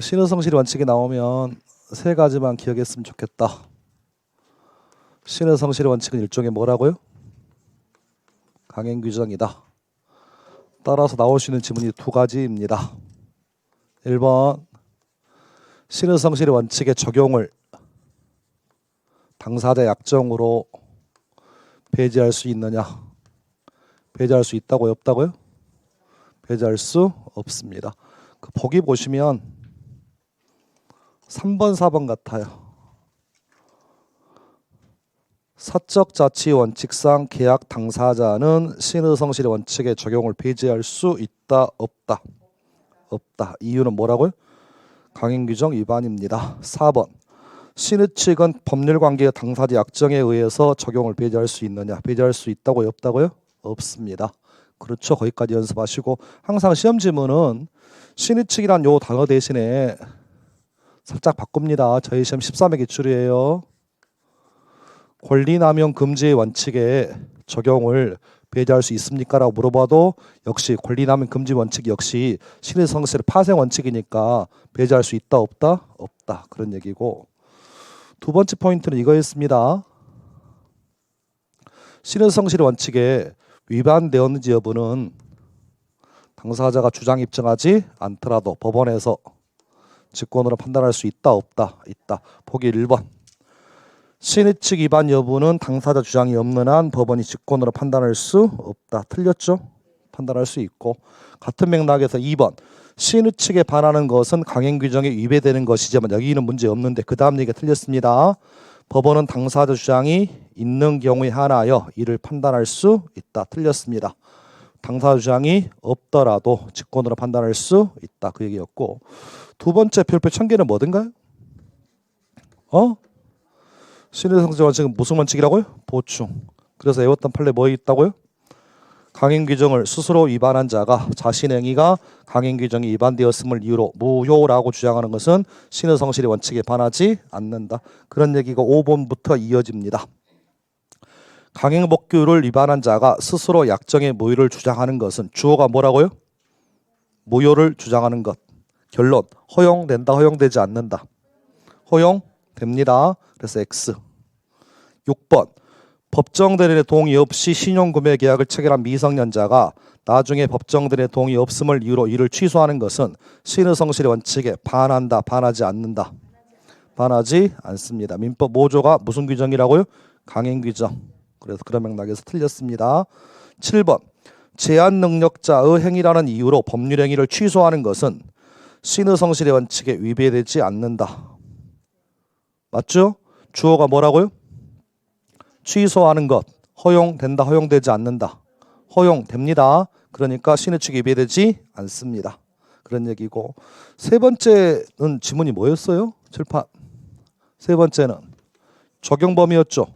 신의성실이 원칙이 나오면 세 가지만 기억했으면 좋겠다. 신의성실의 원칙은 일종의 뭐라고요? 강행규정이다. 따라서 나올 수 있는 지문이 두 가지입니다. 1번 신의성실의 원칙의 적용을 당사자 약정으로 배제할 수 있느냐? 배제할 수 있다고요? 없다고요? 배제할 수 없습니다. 그 보기 보시면 3번, 4번 같아요. 사적 자치 원칙상 계약 당사자는 신의성실의 원칙의 적용을 배제할 수 있다, 없다? 없다. 이유는 뭐라고요? 강행규정 위반입니다. 4번 신의 측은 법률관계의 당사자 약정에 의해서 적용을 배제할 수 있느냐? 배제할 수 있다고요? 없다고요? 없습니다. 그렇죠. 거기까지 연습하시고 항상 시험 지문은 신의 측이란 요 단어 대신에 살짝 바꿉니다. 저희 시험 13회 기출이에요. 권리남용 금지의 원칙에 적용을 배제할 수 있습니까? 라고 물어봐도 역시 권리남용 금지 원칙 역시 신의성실의 파생 원칙이니까 배제할 수 있다 없다? 없다. 그런 얘기고 두 번째 포인트는 이거였습니다. 신의성실의 원칙에 위반되었는지 여부는 당사자가 주장 입증하지 않더라도 법원에서 직권으로 판단할 수 있다 없다? 있다. 보기 1번 신의 측 위반 여부는 당사자 주장이 없는 한 법원이 직권으로 판단할 수 없다. 틀렸죠? 판단할 수 있고 같은 맥락에서 2번 신의 측에 반하는 것은 강행규정에 위배되는 것이지만 여기는 문제 없는데 그 다음 얘기가 틀렸습니다. 법원은 당사자 주장이 있는 경우에 한하여 이를 판단할 수 있다. 틀렸습니다. 당사자 주장이 없더라도 직권으로 판단할 수 있다. 그 얘기였고 두 번째 별표 천개는 뭐든가요? 신의성실 원칙은 무슨 원칙이라고요? 보충. 그래서 외웠던 판례 뭐 있다고요? 강행규정을 스스로 위반한 자가 자신의 행위가 강행규정이 위반되었음을 이유로 무효라고 주장하는 것은 신의성실의 원칙에 반하지 않는다. 그런 얘기가 5번부터 이어집니다. 강행법규를 위반한 자가 스스로 약정의 무효를 주장하는 것은 주어가 뭐라고요? 무효를 주장하는 것. 결론 허용된다 허용되지 않는다. 허용됩니다. 그래서 X. 6번 법정대리인의 동의 없이 신용구매 계약을 체결한 미성년자가 나중에 법정대리인의 동의 없음을 이유로 이를 취소하는 것은 신의성실의 원칙에 반한다 반하지 않는다. 반하지 않습니다. 민법 5조가 무슨 규정이라고요? 강행규정. 그래서 그런 맥락에서 틀렸습니다. 7번 제한 능력자의 행위라는 이유로 법률 행위를 취소하는 것은 신의성실의 원칙에 위배되지 않는다. 맞죠? 주어가 뭐라고요? 취소하는 것. 허용된다 허용되지 않는다. 허용됩니다. 그러니까 신의 측에 위배되지 않습니다. 그런 얘기고 세 번째는 지문이 뭐였어요? 칠판. 세 번째는 적용 범위였죠.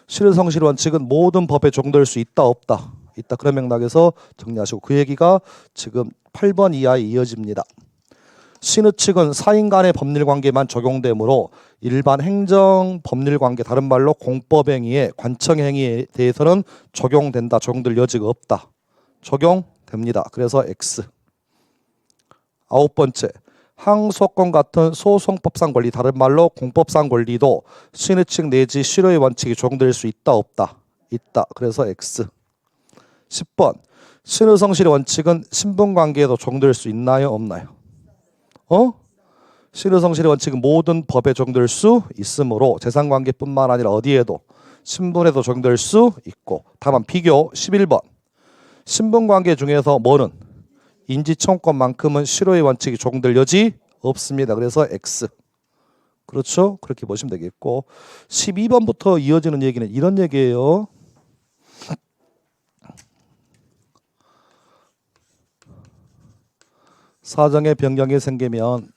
신의성실 원칙은 모든 법에 적용될 수 있다 없다? 있다. 그런 맥락에서 정리하시고 그 얘기가 지금 8번 이하에 이어집니다. 신의 측은 사인 간의 법률관계만 적용되므로 일반 행정 법률관계 다른 말로 공법행위에 관청행위에 대해서는 적용된다. 적용될 여지가 없다. 적용됩니다. 그래서 X. 9번째 항소권 같은 소송법상 권리 다른 말로 공법상 권리도 신의 측 내지 실효의 원칙이 적용될 수 있다 없다? 있다. 그래서 X. 10번 신의성실의 원칙은 신분관계에도 적용될 수 있나요 없나요? 신의성실의 원칙은 모든 법에 적용될 수 있으므로 재산관계뿐만 아니라 어디에도 신분에도 적용될 수 있고 다만 비교 11번 신분관계 중에서 뭐는 인지청구권만큼은 실효의 원칙이 적용될 여지 없습니다. 그래서 X. 그렇죠? 그렇게 보시면 되겠고 12번부터 이어지는 얘기는 이런 얘기예요. 사정의 변경이 생기면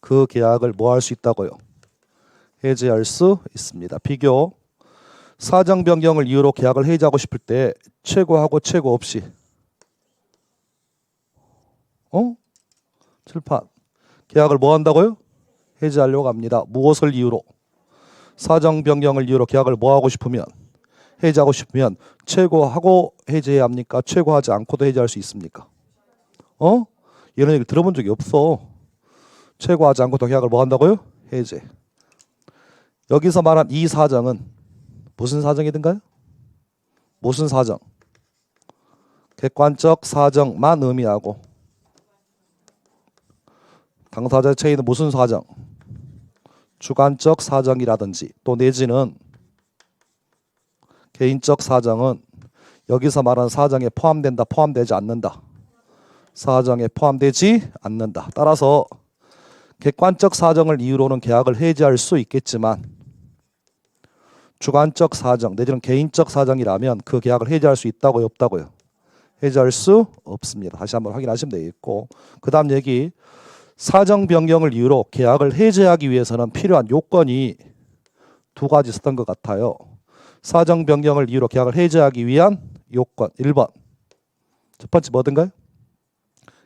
그 계약을 뭐 할 수 있다고요? 해지할 수 있습니다. 비교 사정 변경을 이유로 계약을 해지하고 싶을 때 최고하고 최고 없이 칠판 계약을 뭐 한다고요? 해지하려고 합니다. 무엇을 이유로? 사정 변경을 이유로 계약을 뭐 하고 싶으면 해지하고 싶으면 최고하고 해지해야 합니까? 최고하지 않고도 해지할 수 있습니까? 이런 얘기 들어본 적이 없어. 최고하지 않고 더 계약을 뭐 한다고요? 해제. 여기서 말한 이 사정은 무슨 사정이든가요? 무슨 사정? 객관적 사정만 의미하고 당사자 체인은 무슨 사정? 주관적 사정이라든지 또 내지는 개인적 사정은 여기서 말하는 사정에 포함된다, 포함되지 않는다. 사정에 포함되지 않는다. 따라서 객관적 사정을 이유로는 계약을 해지할 수 있겠지만 주관적 사정 내지는 개인적 사정이라면 그 계약을 해지할 수 있다고요, 없다고요? 해지할 수 없습니다. 다시 한번 확인하시면 되겠고, 그 다음 얘기, 사정 변경을 이유로 계약을 해지하기 위해서는 필요한 요건이 두 가지 있었던 것 같아요. 사정 변경을 이유로 계약을 해지하기 위한 요건 1번 첫 번째 뭐든가요?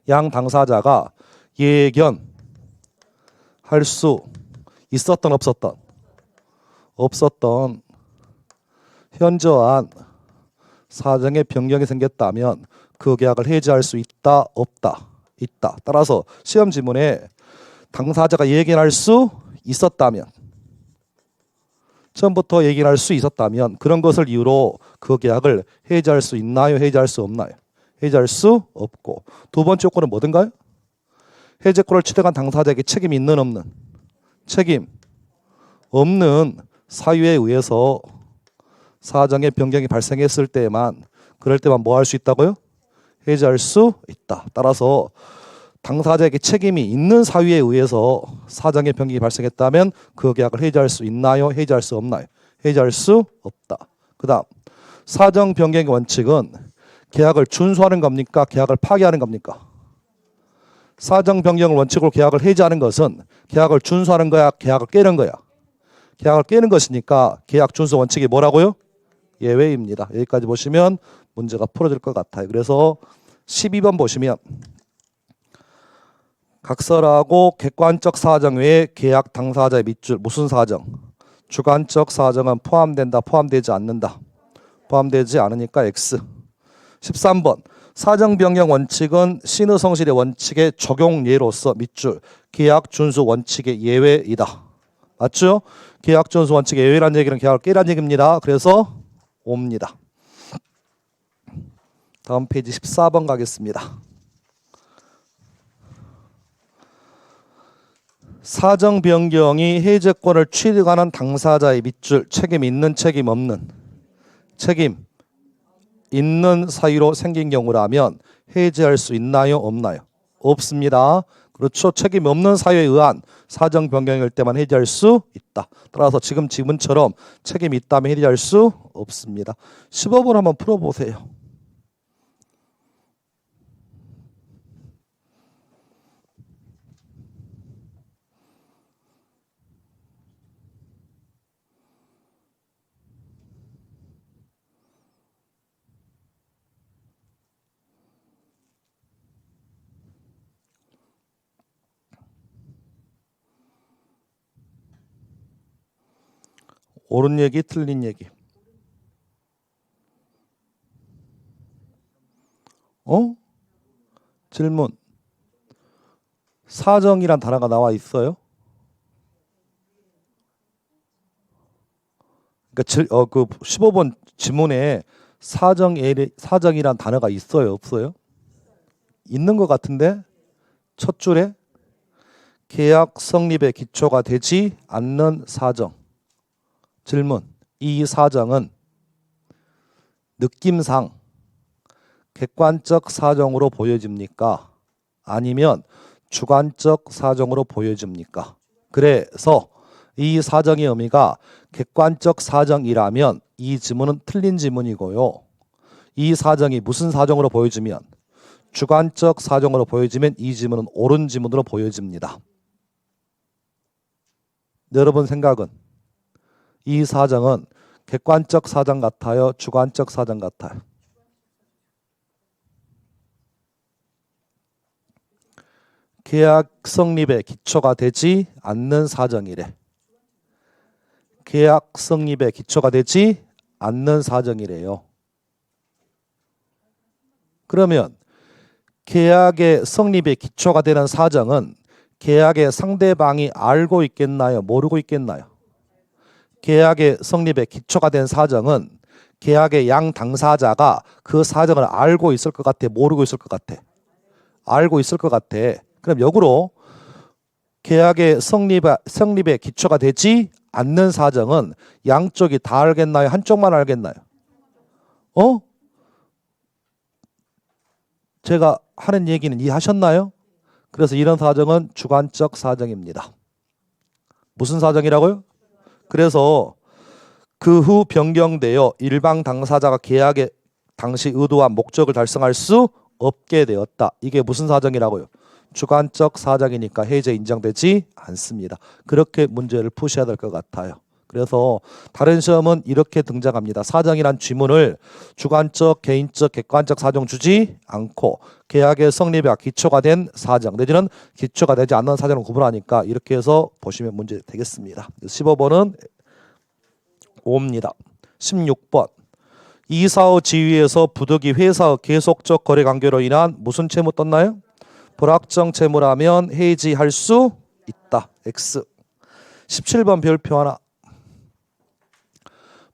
양 당사자가 예견할 수 있었던 없었던 현저한 사정의 변경이 생겼다면 그 계약을 해지할 수 있다, 없다? 있다. 따라서 시험 지문에 당사자가 예견할 수 있었다면, 처음부터 예견할 수 있었다면 그런 것을 이유로 그 계약을 해지할 수 있나요? 해지할 수 없나요? 해지할 수 없고, 두 번째 요건은 뭐든가요? 해제권을 취득한 당사자에게 책임이 있는 없는? 책임 없는 사유에 의해서 사정의 변경이 발생했을 때만, 그럴 때만 뭐 할 수 있다고요? 해지할 수 있다. 따라서 당사자에게 책임이 있는 사유에 의해서 사정의 변경이 발생했다면 그 계약을 해지할 수 있나요? 해지할 수 없나요? 해지할 수 없다. 그 다음 사정 변경의 원칙은 계약을 준수하는 겁니까? 계약을 파기하는 겁니까? 사정 변경을 원칙으로 계약을 해지하는 것은 계약을 준수하는 거야? 계약을 깨는 거야? 계약을 깨는 것이니까 계약 준수 원칙이 뭐라고요? 예외입니다. 여기까지 보시면 문제가 풀어질 것 같아요. 그래서 12번 보시면 각설하고 객관적 사정 외에 계약 당사자의 밑줄 무슨 사정? 주관적 사정은 포함된다, 포함되지 않는다. 포함되지 않으니까 X. 13번 사정 변경 원칙은 신의 성실의 원칙의 적용 예로서 밑줄 계약 준수 원칙의 예외이다. 맞죠? 계약 준수 원칙의 예외란 얘기는 계약을 깨란 얘기입니다. 그래서 옵니다. 다음 페이지 14번 가겠습니다. 사정 변경이 해제권을 취득하는 당사자의 밑줄 책임 있는 책임 없는? 책임 있는 사유로 생긴 경우라면 해제할 수 있나요? 없나요? 없습니다. 그렇죠. 책임 없는 사유에 의한 사정 변경일 때만 해제할 수 있다. 따라서 지금 지문처럼 책임이 있다면 해제할 수 없습니다. 15번 한번 풀어보세요. 옳은 얘기, 틀린 얘기. 질문. 사정이란 단어가 나와 있어요? 그러니까 그 15번 지문에 사정이란 단어가 있어요, 없어요? 있는 것 같은데 첫 줄에 계약 성립의 기초가 되지 않는 사정. 질문. 이 사정은 느낌상 객관적 사정으로 보여집니까? 아니면 주관적 사정으로 보여집니까? 그래서 이 사정의 의미가 객관적 사정이라면 이 지문은 틀린 지문이고요. 이 사정이 무슨 사정으로 보여지면, 주관적 사정으로 보여지면 이 지문은 옳은 지문으로 보여집니다. 여러분 생각은 이 사정은 객관적 사정 같아요? 주관적 사정 같아요? 계약 성립의 기초가 되지 않는 사정이래. 계약 성립의 기초가 되지 않는 사정이래요. 그러면 계약의 성립의 기초가 되는 사정은 계약의 상대방이 알고 있겠나요? 모르고 있겠나요? 계약의 성립에 기초가 된 사정은 계약의 양 당사자가 그 사정을 알고 있을 것 같아? 모르고 있을 것 같아? 알고 있을 것 같아. 그럼 역으로 계약의 성립에 기초가 되지 않는 사정은 양쪽이 다 알겠나요? 한쪽만 알겠나요? 제가 하는 얘기는 이해하셨나요? 그래서 이런 사정은 주관적 사정입니다. 무슨 사정이라고요? 그래서 그 후 변경되어 일방 당사자가 계약의 당시 의도와 목적을 달성할 수 없게 되었다. 이게 무슨 사정이라고요? 주관적 사정이니까 해제 인정되지 않습니다. 그렇게 문제를 푸셔야 될 것 같아요. 그래서 다른 시험은 이렇게 등장합니다. 사정이란 쥐문을 주관적, 개인적, 객관적 사정 주지 않고 계약의 성립에 기초가 된 사정 내지는 기초가 되지 않는 사정을 구분하니까 이렇게 해서 보시면 문제 되겠습니다. 15번은 5입니다. 16번 이사의 지위에서 부득이 회사의 계속적 거래 관계로 인한 무슨 채무 떴나요? 불확정 채무라면 해지할 수 있다. X. 17번 별표 하나.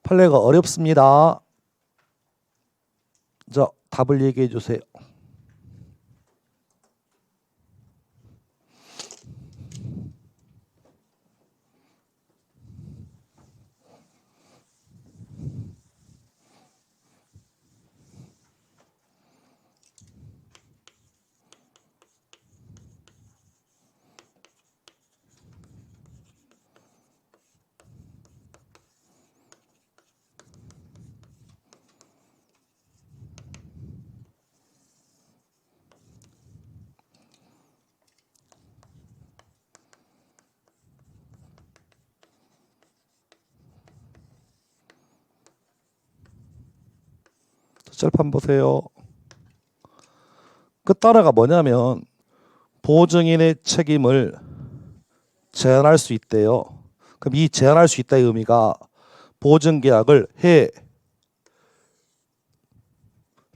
판례가 어렵습니다. 자, 답을 얘기해 주세요. 절판 보세요. 그 따라가 뭐냐면 보증인의 책임을 제한할 수 있대요. 그럼 이 제한할 수 있다의 의미가 보증계약을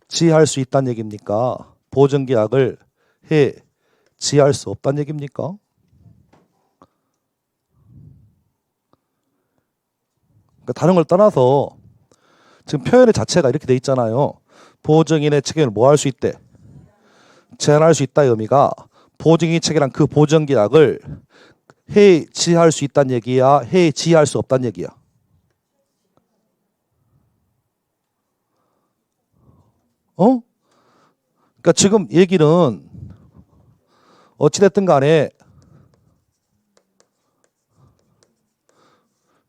해지할 수 있다는 얘기입니까? 보증계약을 해지할 수 없다는 얘기입니까? 그러니까 다른 걸 떠나서 지금 표현의 자체가 이렇게 돼 있잖아요. 보증인의 책임을 뭐 할 수 있대? 제한할 수 있다의 의미가 보증인이 책임한 그 보증계약을 해지할 수 있다는 얘기야? 해지할 수 없다는 얘기야? 그러니까 지금 얘기는 어찌됐든 간에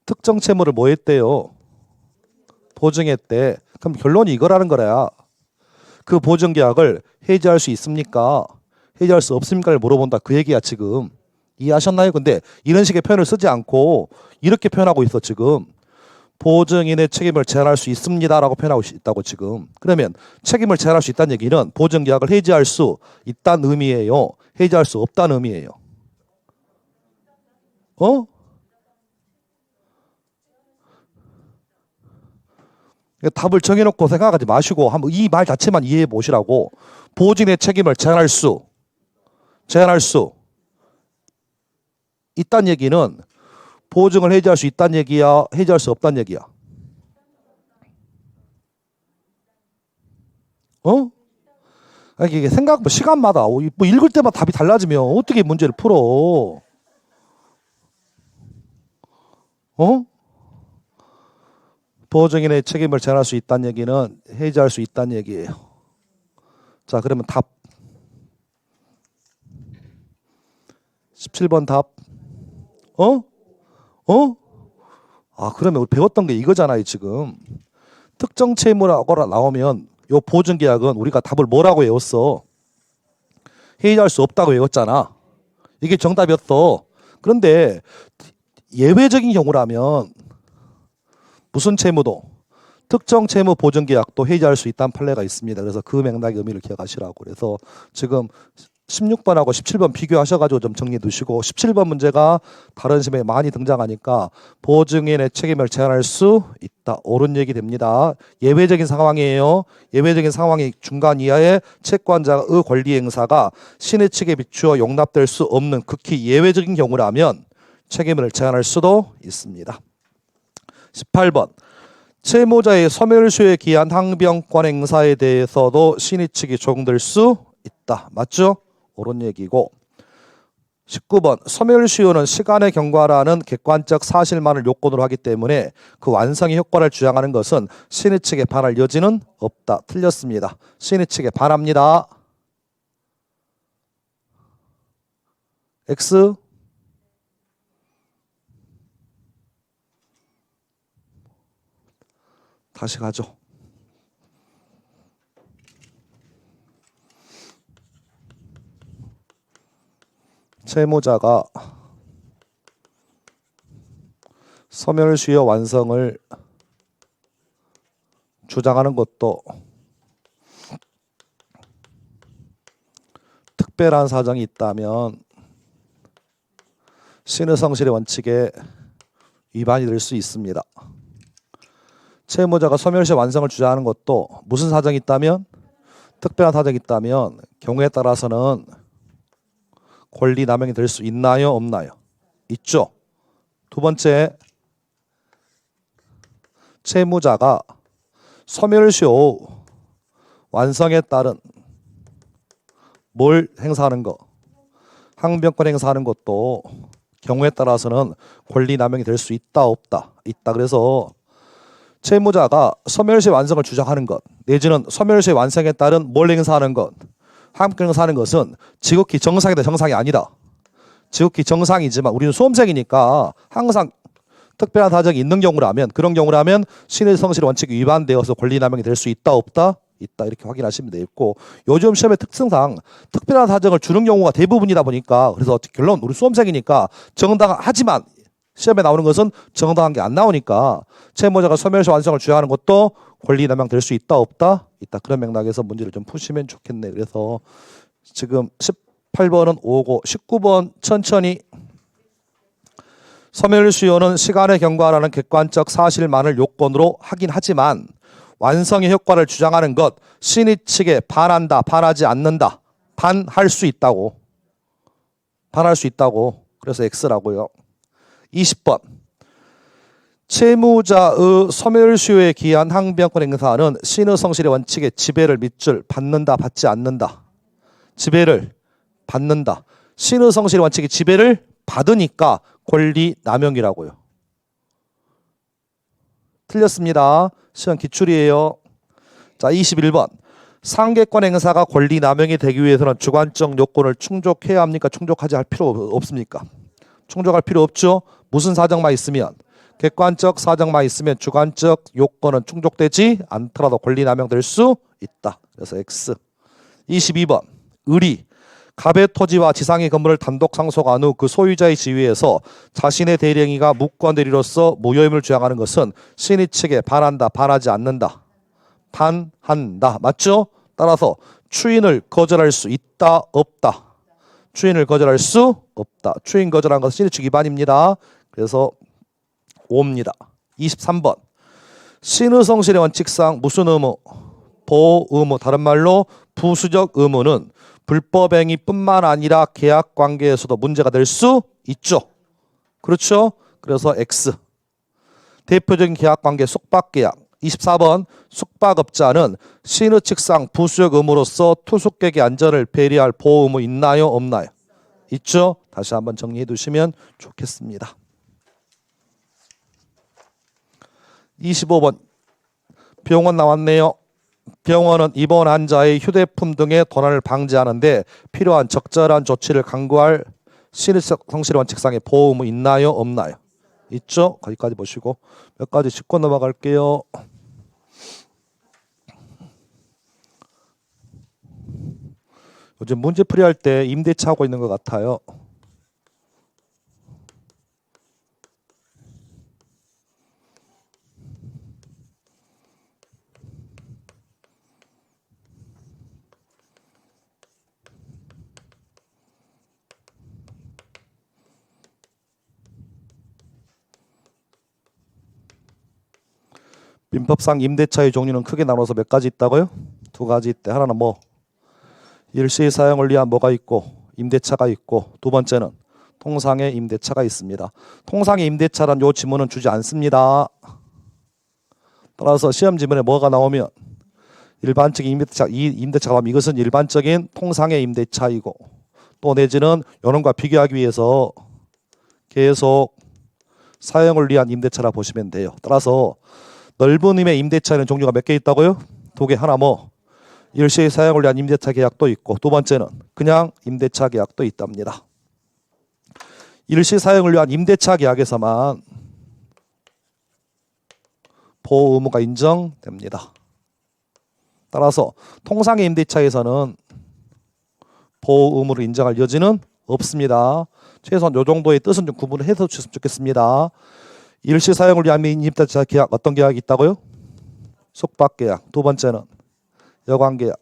특정 채무를 뭐 했대요? 보증했대. 그럼 결론이 이거라는 거야. 그 보증계약을 해지할 수 있습니까? 해지할 수 없습니까를 물어본다. 그 얘기야 지금. 이해하셨나요? 근데 이런 식의 표현을 쓰지 않고 이렇게 표현하고 있어 지금. 보증인의 책임을 제한할 수 있습니다라고 표현하고 있다고 지금. 그러면 책임을 제한할 수 있다는 얘기는 보증계약을 해지할 수 있다는 의미예요? 해지할 수 없다는 의미예요? 답을 정해놓고 생각하지 마시고 한번 이 말 자체만 이해해 보시라고. 보증인의 책임을 제한할 수 있다는 얘기는 보증을 해지할 수 있다는 얘기야? 해지할 수 없다는 얘기야? 아니, 이게 생각, 시간마다, 뭐 읽을 때마다 답이 달라지면 어떻게 문제를 풀어? 보증인의 책임을 제한할 수 있다는 얘기는 해지할 수 있다는 얘기예요. 자, 그러면 답. 17번 답. 그러면 우리 배웠던 게 이거잖아요, 지금. 특정 채무라고 나오면 요 보증계약은 우리가 답을 뭐라고 외웠어? 해지할 수 없다고 외웠잖아. 이게 정답이었어. 그런데 예외적인 경우라면 무슨 채무도 특정 채무 보증계약도 해지할 수 있다는 판례가 있습니다. 그래서 그 맥락의 의미를 기억하시라고. 그래서 지금 16번하고 17번 비교하셔가지고 좀 정리해 두시고 17번 문제가 다른 시험에 많이 등장하니까 보증인의 책임을 제한할 수 있다. 옳은 얘기 됩니다. 예외적인 상황이에요. 예외적인 상황이 중간 이하의 채권자의 권리 행사가 신의 측에 비추어 용납될 수 없는 극히 예외적인 경우라면 책임을 제한할 수도 있습니다. 18번 채무자의 소멸시효에 기한 항변권 행사에 대해서도 신의 측이 적용될 수 있다. 맞죠? 옳은 얘기고 19번 소멸시효는 시간의 경과라는 객관적 사실만을 요건으로 하기 때문에 그 완성의 효과를 주장하는 것은 신의 측에 반할 여지는 없다. 틀렸습니다. 신의 측에 반합니다. X 다시 가죠. 채무자가 소멸시효 완성을 주장하는 것도 특별한 사정이 있다면 신의성실의 원칙에 위반이 될 수 있습니다. 채무자가 소멸시효 완성을 주장하는 것도 무슨 사정이 있다면? 특별한 사정이 있다면 경우에 따라서는 권리 남용이 될 수 있나요? 없나요? 있죠. 두 번째, 채무자가 소멸시효 완성에 따른 뭘 행사하는 거? 항변권 행사하는 것도 경우에 따라서는 권리 남용이 될 수 있다 없다? 있다. 그래서 채무자가 소멸시효 완성을 주장하는 것 내지는 소멸시효 완성에 따른 뭘 행사하는 것 항변권 행사하는 것은 지극히 정상이다 정상이 아니다. 지극히 정상이지만 우리는 수험생이니까 항상 특별한 사정이 있는 경우라면 그런 경우라면 신의 성실 원칙이 위반되어서 권리 남용이 될 수 있다 없다? 있다. 이렇게 확인하시면 되겠고 요즘 시험의 특성상 특별한 사정을 주는 경우가 대부분이다 보니까 그래서 결론 우리 수험생이니까 정당하지만 시험에 나오는 것은 정당한 게 안 나오니까 채무자가 소멸시효 완성을 주장하는 것도 권리 남용 될 수 있다 없다? 있다. 그런 맥락에서 문제를 좀 푸시면 좋겠네. 그래서 지금 18번은 5고 19번 천천히 소멸시효는 시간의 경과라는 객관적 사실만을 요건으로 하긴 하지만 완성의 효과를 주장하는 것 신의 측에 반한다 반하지 않는다 반할 수 있다고 반할 수 있다고 그래서 X라고요. 20번 채무자의 소멸시효에 기한 항변권 행사는 신의 성실의 원칙에 지배를 밑줄 받는다 받지 않는다 지배를 받는다 신의 성실의 원칙이 지배를 받으니까 권리 남용이라고요. 틀렸습니다. 시험 기출이에요. 자, 21번. 상계권 행사가 권리 남용이 되기 위해서는 주관적 요건을 충족해야 합니까? 충족하지 할 필요 없습니까? 충족할 필요 없죠. 무슨 사정만 있으면 객관적 사정만 있으면 주관적 요건은 충족되지 않더라도 권리 남용될 수 있다. 그래서 X. 22번. 의리. 갑의 토지와 지상의 건물을 단독 상속한 후 그 소유자의 지위에서 자신의 대령이가 무권 대리로서 무효임을 주장하는 것은 신의 측에 반한다 반하지 않는다 반한다. 맞죠? 따라서 추인을 거절할 수 있다 없다? 추인을 거절할 수 없다. 추인 거절한 것은 신의 측 위반입니다. 그래서 5입니다. 23번 신의 성실의 원칙상 무슨 의무? 보호 의무 다른 말로 부수적 의무는 불법행위뿐만 아니라 계약관계에서도 문제가 될 수 있죠. 그렇죠? 그래서 X. 대표적인 계약관계 숙박계약. 24번 숙박업자는 신의 측상 부수적 의무로서 투숙객의 안전을 배려할 보호 의무 있나요? 없나요? 있죠? 다시 한번 정리해 두시면 좋겠습니다. 25번 병원 나왔네요. 병원은 입원 환자의 휴대폰 등의 도난을 방지하는 데 필요한 적절한 조치를 강구할 신의 성실의 원칙상의 보호 의무 있나요? 없나요? 있죠? 거기까지 보시고 몇 가지 짚고 넘어갈게요. 요즘 문제풀이 할 때 임대차 하고 있는 것 같아요. 민법상 임대차의 종류는 크게 나눠서 몇 가지 있다고요? 두 가지 있대. 하나는 뭐 일시 사용을 위한 뭐가 있고 임대차가 있고, 두 번째는 통상의 임대차가 있습니다. 통상의 임대차란 요 지문은 주지 않습니다. 따라서 시험 지문에 뭐가 나오면 일반적인 임대차, 이 임대차가 나오면 이것은 일반적인 통상의 임대차이고, 또 내지는 요런과 비교하기 위해서 계속 사용을 위한 임대차라 보시면 돼요. 따라서 넓은 의미의 임대차에는 종류가 몇 개 있다고요? 두 개. 하나 뭐 일시 사용을 위한 임대차 계약도 있고, 두 번째는 그냥 임대차 계약도 있답니다. 일시 사용을 위한 임대차 계약에서만 보호 의무가 인정됩니다. 따라서 통상의 임대차에서는 보호 의무를 인정할 여지는 없습니다. 최소한 이 정도의 뜻은 좀 구분을 해서 주셨으면 좋겠습니다. 일시 사용을 위한 임대차 계약, 어떤 계약이 있다고요? 숙박계약. 두 번째는 여관계약.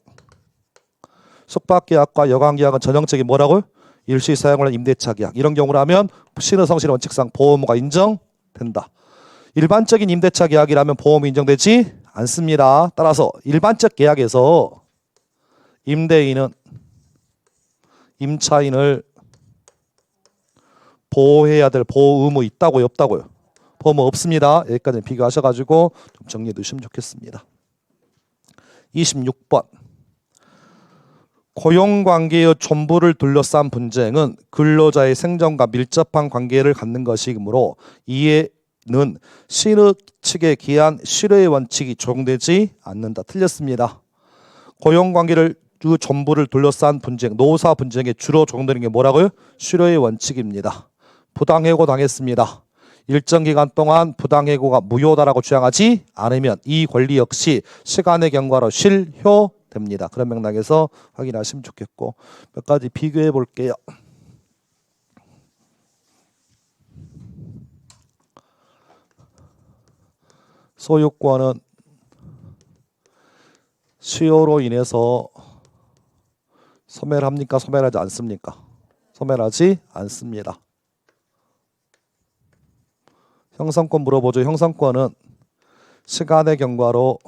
숙박계약과 여관계약은 전형적인 뭐라고요? 일시 사용을 위한 임대차 계약. 이런 경우라면 신의성실의 원칙상 보호 의무가 인정된다. 일반적인 임대차 계약이라면 보험이 인정되지 않습니다. 따라서 일반적 계약에서 임대인은 임차인을 보호해야 될 보호 의무 있다고요? 없다고요? 보호 의무 없습니다. 여기까지 비교하셔가지고 좀 정리해 두시면 좋겠습니다. 26번. 고용관계의 존부를 둘러싼 분쟁은 근로자의 생존과 밀접한 관계를 갖는 것이므로 이에는 신의 측에 기한 실효의 원칙이 적용되지 않는다. 틀렸습니다. 고용관계를 그 존부를 둘러싼 분쟁, 노사 분쟁에 주로 적용되는 게 뭐라고요? 실효의 원칙입니다. 부당해고 당했습니다. 일정 기간 동안 부당해고가 무효다라고 주장하지 않으면 이 권리 역시 시간의 경과로 실효됩니다. 그런 맥락에서 확인하시면 좋겠고, 몇 가지 비교해 볼게요. 소유권은 수요로 인해서 소멸합니까? 소멸하지 않습니까? 소멸하지 않습니다. 형성권 물어보죠. 형성권은 시간의 경과로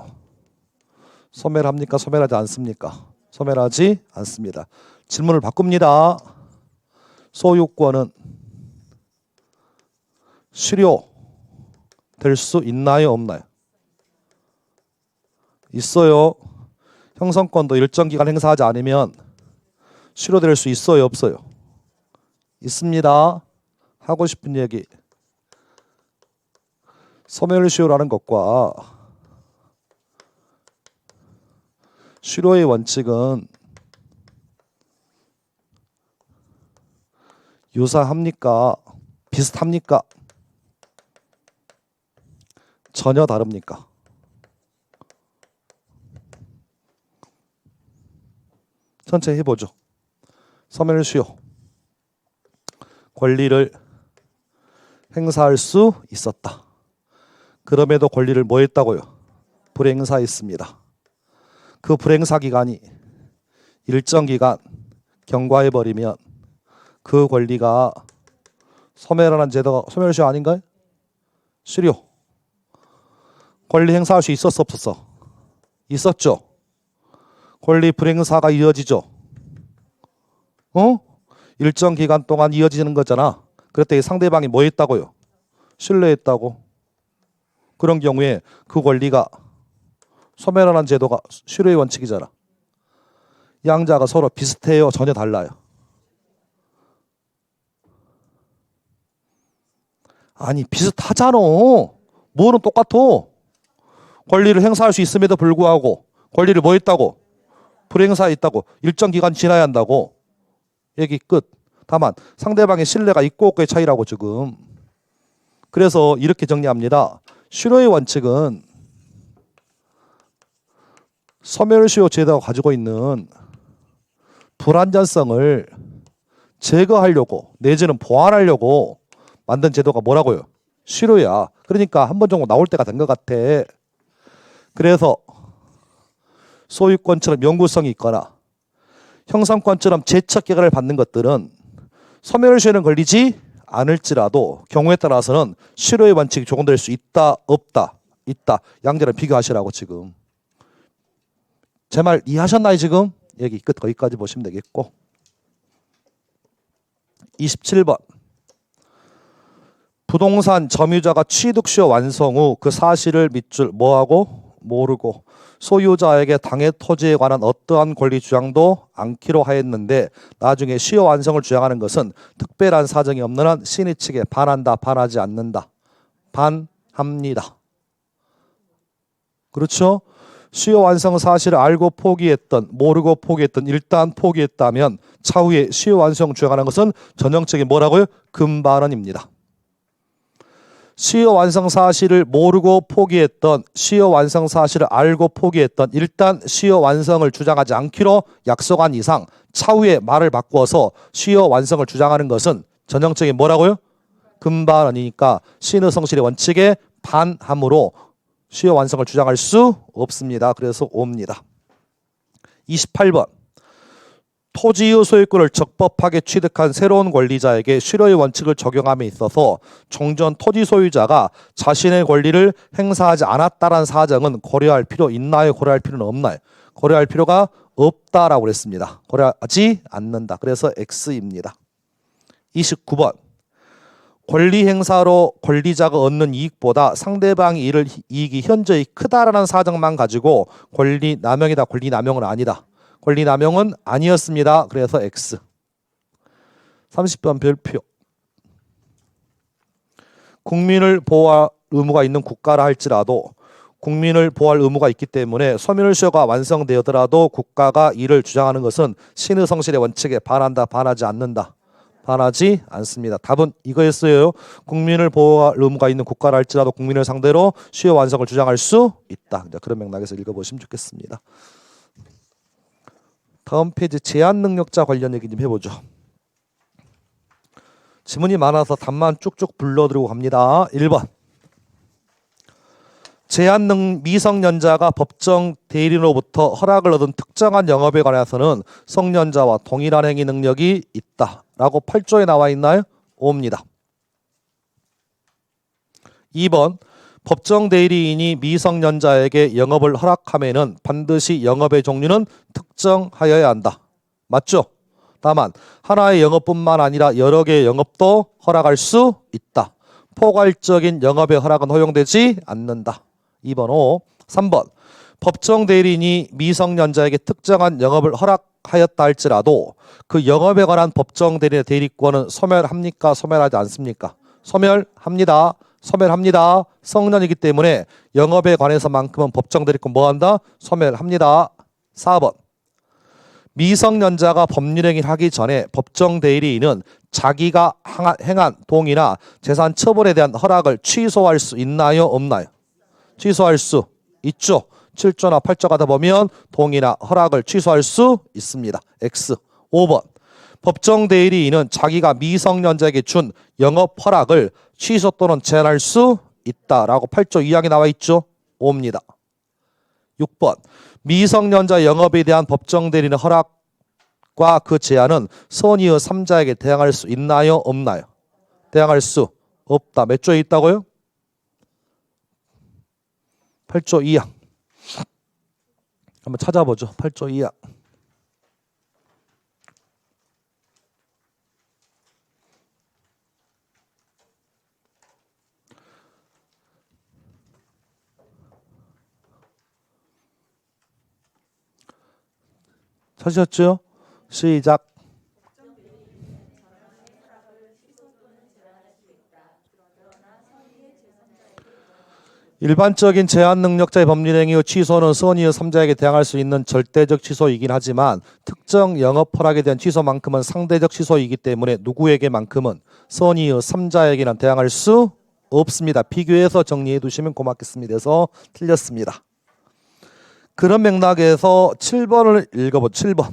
소멸합니까? 소멸하지 않습니까? 소멸하지 않습니다. 질문을 바꿉니다. 소유권은 실효 될 수 있나요? 없나요? 있어요. 형성권도 일정 기간 행사하지 않으면 실효될 수 있어요? 없어요? 있습니다. 하고 싶은 얘기. 소멸시효라는 것과 실효의 원칙은 유사합니까? 비슷합니까? 전혀 다릅니까? 천천히 해보죠. 소멸시효. 권리를 행사할 수 있었다. 그럼에도 권리를 뭐 했다고요? 불행사했습니다. 그 불행사 기간이 일정 기간 경과해버리면 그 권리가 소멸하는 제도가 소멸시효 아닌가요? 실효. 권리 행사할 수 있었어 없었어? 있었죠. 권리 불행사가 이어지죠. 일정 기간 동안 이어지는 거잖아. 그랬더니 상대방이 뭐 했다고요? 신뢰했다고. 그런 경우에 그 권리가 소멸하는 제도가 실효의 원칙이잖아. 양자가 서로 비슷해요? 전혀 달라요? 아니 비슷하잖아. 뭐는 똑같아. 권리를 행사할 수 있음에도 불구하고 권리를 뭐 했다고? 불행사했다고. 일정 기간 지나야 한다고. 얘기 끝. 다만 상대방의 신뢰가 있고 없고의 차이라고 지금. 그래서 이렇게 정리합니다. 실효의 원칙은 소멸시효 제도가 가지고 있는 불완전성을 제거하려고 내지는 보완하려고 만든 제도가 뭐라고요? 실효야. 그러니까 한 번 정도 나올 때가 된 것 같아. 그래서 소유권처럼 영구성이 있거나 형성권처럼 제척계가를 받는 것들은 소멸시효는 걸리지 않을지라도 경우에 따라서는 실효의 원칙이 적용될 수 있다 없다 있다. 양자를 비교하시라고 지금. 제 말 이해하셨나요 지금? 여기 끝 거기까지 보시면 되겠고. 27번. 부동산 점유자가 취득시효 완성 후 그 사실을 밑줄 뭐하고? 모르고 소유자에게 당해 토지에 관한 어떠한 권리 주장도 않기로 하였는데 나중에 시효 완성을 주장하는 것은 특별한 사정이 없는 한 신의 측에 반한다, 반하지 않는다. 반합니다. 그렇죠? 시효 완성 사실을 알고 포기했던, 모르고 포기했던, 일단 포기했다면 차후에 시효 완성 주장하는 것은 전형적인 뭐라고요? 금반언입니다. 시효 완성 사실을 모르고 포기했던, 시효 완성 사실을 알고 포기했던, 일단 시효 완성을 주장하지 않기로 약속한 이상 차후에 말을 바꾸어서 시효 완성을 주장하는 것은 전형적인 뭐라고요? 금반언이니까 신의 성실의 원칙에 반함으로 시효 완성을 주장할 수 없습니다. 그래서 5입니다. 28번. 토지의 소유권을 적법하게 취득한 새로운 권리자에게 실효의 원칙을 적용함에 있어서 종전 토지 소유자가 자신의 권리를 행사하지 않았다는 사정은 고려할 필요 있나요? 고려할 필요는 없나요? 고려할 필요가 없다라고 그랬습니다. 고려하지 않는다. 그래서 X입니다. 29번. 권리 행사로 권리자가 얻는 이익보다 상대방이 잃을 이익이 현저히 크다라는 사정만 가지고 권리 남용이다. 권리 남용은 아니다. 권리 남용은 아니었습니다. 그래서 X. 30번 별표. 국민을 보호할 의무가 있는 국가라 할지라도 국민을 보호할 의무가 있기 때문에 소멸시효가 완성되더라도 국가가 이를 주장하는 것은 신의 성실의 원칙에 반한다, 반하지 않는다. 반하지 않습니다. 답은 이거였어요. 국민을 보호할 의무가 있는 국가라 할지라도 국민을 상대로 시효 완성을 주장할 수 있다. 그런 맥락에서 읽어보시면 좋겠습니다. 다음 페이지 제한 능력자 관련 얘기 좀 해보죠. 지문이 많아서 답만 쭉쭉 불러드리고 갑니다. 1번. 미성년자가 법정 대리인으로부터 허락을 얻은 특정한 영업에 관해서는 성년자와 동일한 행위 능력이 있다 라고 8조에 나와 있나요? 5입니다. 2번. 법정 대리인이 미성년자에게 영업을 허락하면은 반드시 영업의 종류는 특정하여야 한다. 맞죠? 다만 하나의 영업뿐만 아니라 여러 개의 영업도 허락할 수 있다. 포괄적인 영업의 허락은 허용되지 않는다. 2번 5. 3번. 법정 대리인이 미성년자에게 특정한 영업을 허락하였다 할지라도 그 영업에 관한 법정 대리인의 대리권은 소멸합니까? 소멸하지 않습니까? 소멸합니다. 소멸합니다. 성년이기 때문에 영업에 관해서만큼은 법정 대리권 뭐한다? 소멸합니다. 4번. 미성년자가 법률행위를 하기 전에 법정 대리인은 자기가 행한 동의나 재산 처분에 대한 허락을 취소할 수 있나요? 없나요? 취소할 수 있죠. 7조나 8조 가다 보면 동의나 허락을 취소할 수 있습니다. X. 5번. 법정 대리인은 자기가 미성년자에게 준 영업 허락을 취소 또는 제한할 수 있다라고 8조 2항에 나와 있죠. 5입니다. 6번. 미성년자 영업에 대한 법정 대리인의 허락과 그 제한은 선의의 3자에게 대항할 수 있나요? 없나요? 대항할 수 없다. 몇 조에 있다고요? 8조 2항. 한번 찾아보죠. 8조 2항. 찾으셨죠? 시작. 일반적인 제한 능력자의 법률행위의 취소는 선의의 3자에게 대항할 수 있는 절대적 취소이긴 하지만 특정 영업 허락에 대한 취소만큼은 상대적 취소이기 때문에 누구에게만큼은 선의의 3자에게는 대항할 수 없습니다. 비교해서 정리해 두시면 고맙겠습니다. 그래서 틀렸습니다. 그런 맥락에서 7번을 읽어보죠. 7번.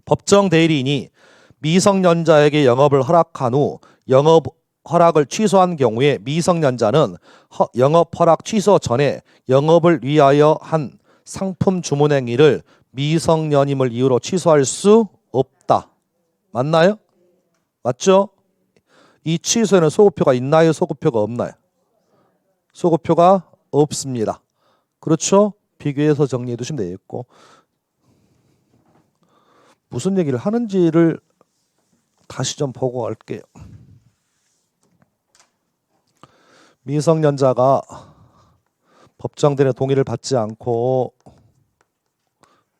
법정 대리인이 미성년자에게 영업을 허락한 후 영업 허락을 취소한 경우에 미성년자는 영업 허락 취소 전에 영업을 위하여 한 상품 주문 행위를 미성년임을 이유로 취소할 수 없다. 맞나요? 맞죠? 이 취소에는 소급표가 있나요? 소급표가 없나요? 소급표가 없습니다. 그렇죠? 비교해서 정리해 두시면 되겠고, 무슨 얘기를 하는지를 다시 좀 보고 갈게요. 미성년자가 법정대리인의 동의를 받지 않고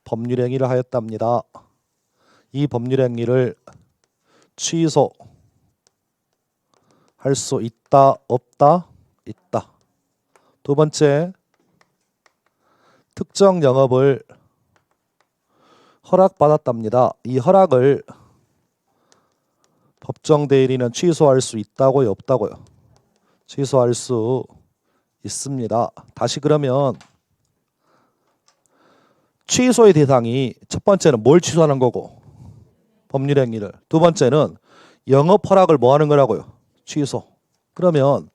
법률행위를 하였답니다. 이 법률행위를 취소할 수 있다, 없다? 있다. 두 번째, 특정 영업을 허락받았답니다. 이 허락을 법정대리인은 취소할 수 있다고요, 없다고요? 취소할 수 있습니다. 다시 그러면 취소의 대상이 첫 번째는 뭘 취소하는 거고? 법률행위를. 두 번째는 영업 허락을 뭐 하는 거라고요? 취소. 그러면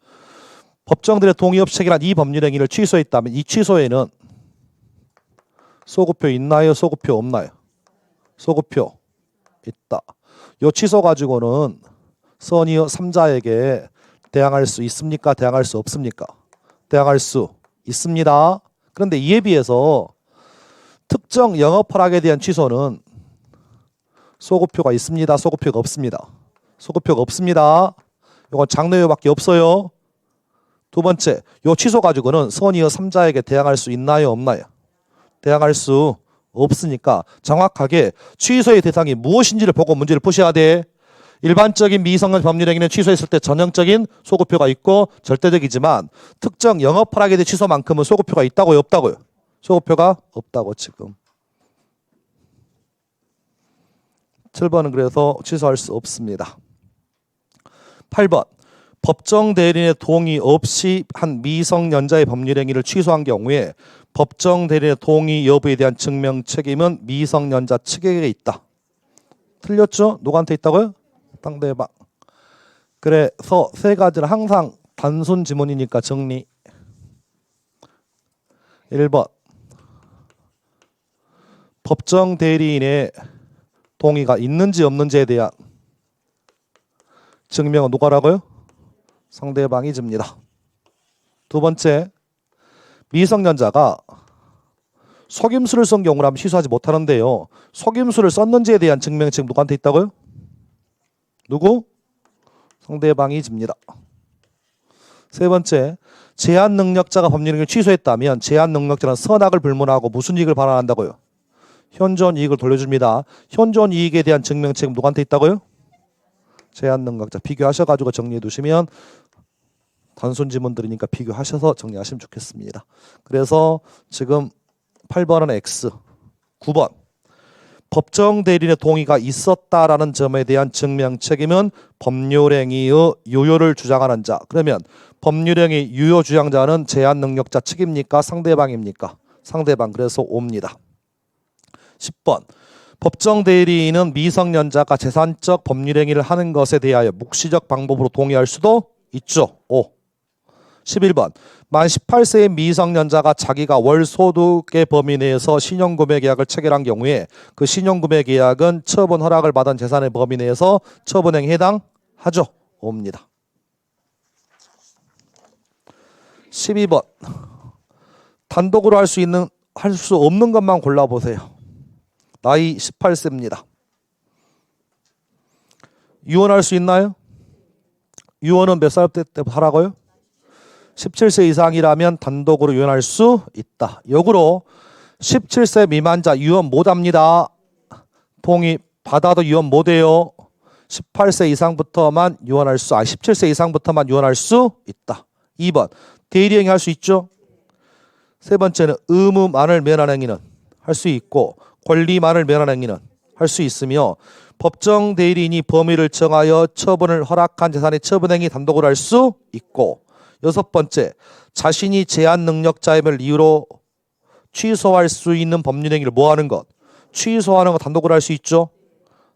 법정대리인의 동의 없이 체결한 이 법률행위를 취소했다면 이 취소에는 소급표 있나요? 소급표 없나요? 소급표 있다. 요 취소 가지고는 선의어 3자에게 대항할 수 있습니까? 대항할 수 없습니까? 대항할 수 있습니다. 그런데 이에 비해서 특정 영업 허락에 대한 취소는 소급표가 있습니다. 소급표가 없습니다. 소급표가 없습니다. 이건 장래요밖에 없어요. 두 번째, 요 취소 가지고는 선의어 3자에게 대항할 수 있나요? 없나요? 대항할 수 없으니까 정확하게 취소의 대상이 무엇인지를 보고 문제를 푸셔야 돼. 일반적인 미성년 법률행위는 취소했을 때 전형적인 소급표가 있고 절대적이지만 특정 영업 허락에 대한 취소만큼은 소급표가 있다고요, 없다고요? 소급표가 없다고 지금. 7번은 그래서 취소할 수 없습니다. 8번. 법정 대리인의 동의 없이 한 미성년자의 법률행위를 취소한 경우에 법정 대리인의 동의 여부에 대한 증명 책임은 미성년자 측에게 있다. 틀렸죠? 누구한테 있다고요? 상대방. 그래서 세 가지는 항상 단순 지문이니까 정리. 1번. 법정 대리인의 동의가 있는지 없는지에 대한 증명은 누가라고요? 상대방이 줍니다. 두 번째, 미성년자가 속임수를 쓴 경우라면 취소하지 못하는데요. 속임수를 썼는지에 대한 증명 책임 누구한테 있다고요? 누구? 상대방이 집니다. 세 번째, 제한 능력자가 법률행위를 취소했다면 제한 능력자는 선악을 불문하고 무슨 이익을 발환한다고요? 현존 이익을 돌려줍니다. 현존 이익에 대한 증명 책임 누구한테 있다고요? 제한 능력자. 비교하셔가지고 정리해 두시면 단순 지문들이니까 비교하셔서 정리하시면 좋겠습니다. 그래서 지금 8번은 X, 9번 법정 대리인의 동의가 있었다라는 점에 대한 증명 책임은 법률행위의 유효를 주장하는 자. 그러면 법률행위 유효 주장자는 제한 능력자 측입니까? 상대방입니까? 상대방. 그래서 옵니다. 10번 법정 대리인은 미성년자가 재산적 법률행위를 하는 것에 대하여 묵시적 방법으로 동의할 수도 있죠. 5. 11번 만 18세의 미성년자가 자기가 월 소득의 범위 내에서 신용구매계약을 체결한 경우에 그 신용구매계약은 처분 허락을 받은 재산의 범위 내에서 처분행위에 해당하죠. 5입니다. 12번 단독으로 할 수 없는 것만 골라보세요. 나이 18세입니다. 유언할 수 있나요? 유언은 몇 살 때부터 하라고요? 17세 이상이라면 단독으로 유언할 수 있다. 역으로 17세 미만자 유언 못합니다. 동의 받아도 유언 못해요. 18세 이상부터만 유언할 수, 17세 이상부터만 유언할 수 있다. 2번 대리행위 할 수 있죠. 세 번째는 의무만을 면한 행위는 할 수 있고 권리만을 면한 행위는 할 수 있으며 법정 대리인이 범위를 정하여 처분을 허락한 재산의 처분행위 단독으로 할 수 있고 여섯 번째, 자신이 제한 능력자임을 이유로 취소할 수 있는 법률행위를 뭐 하는 것? 취소하는 것 단독으로 할 수 있죠.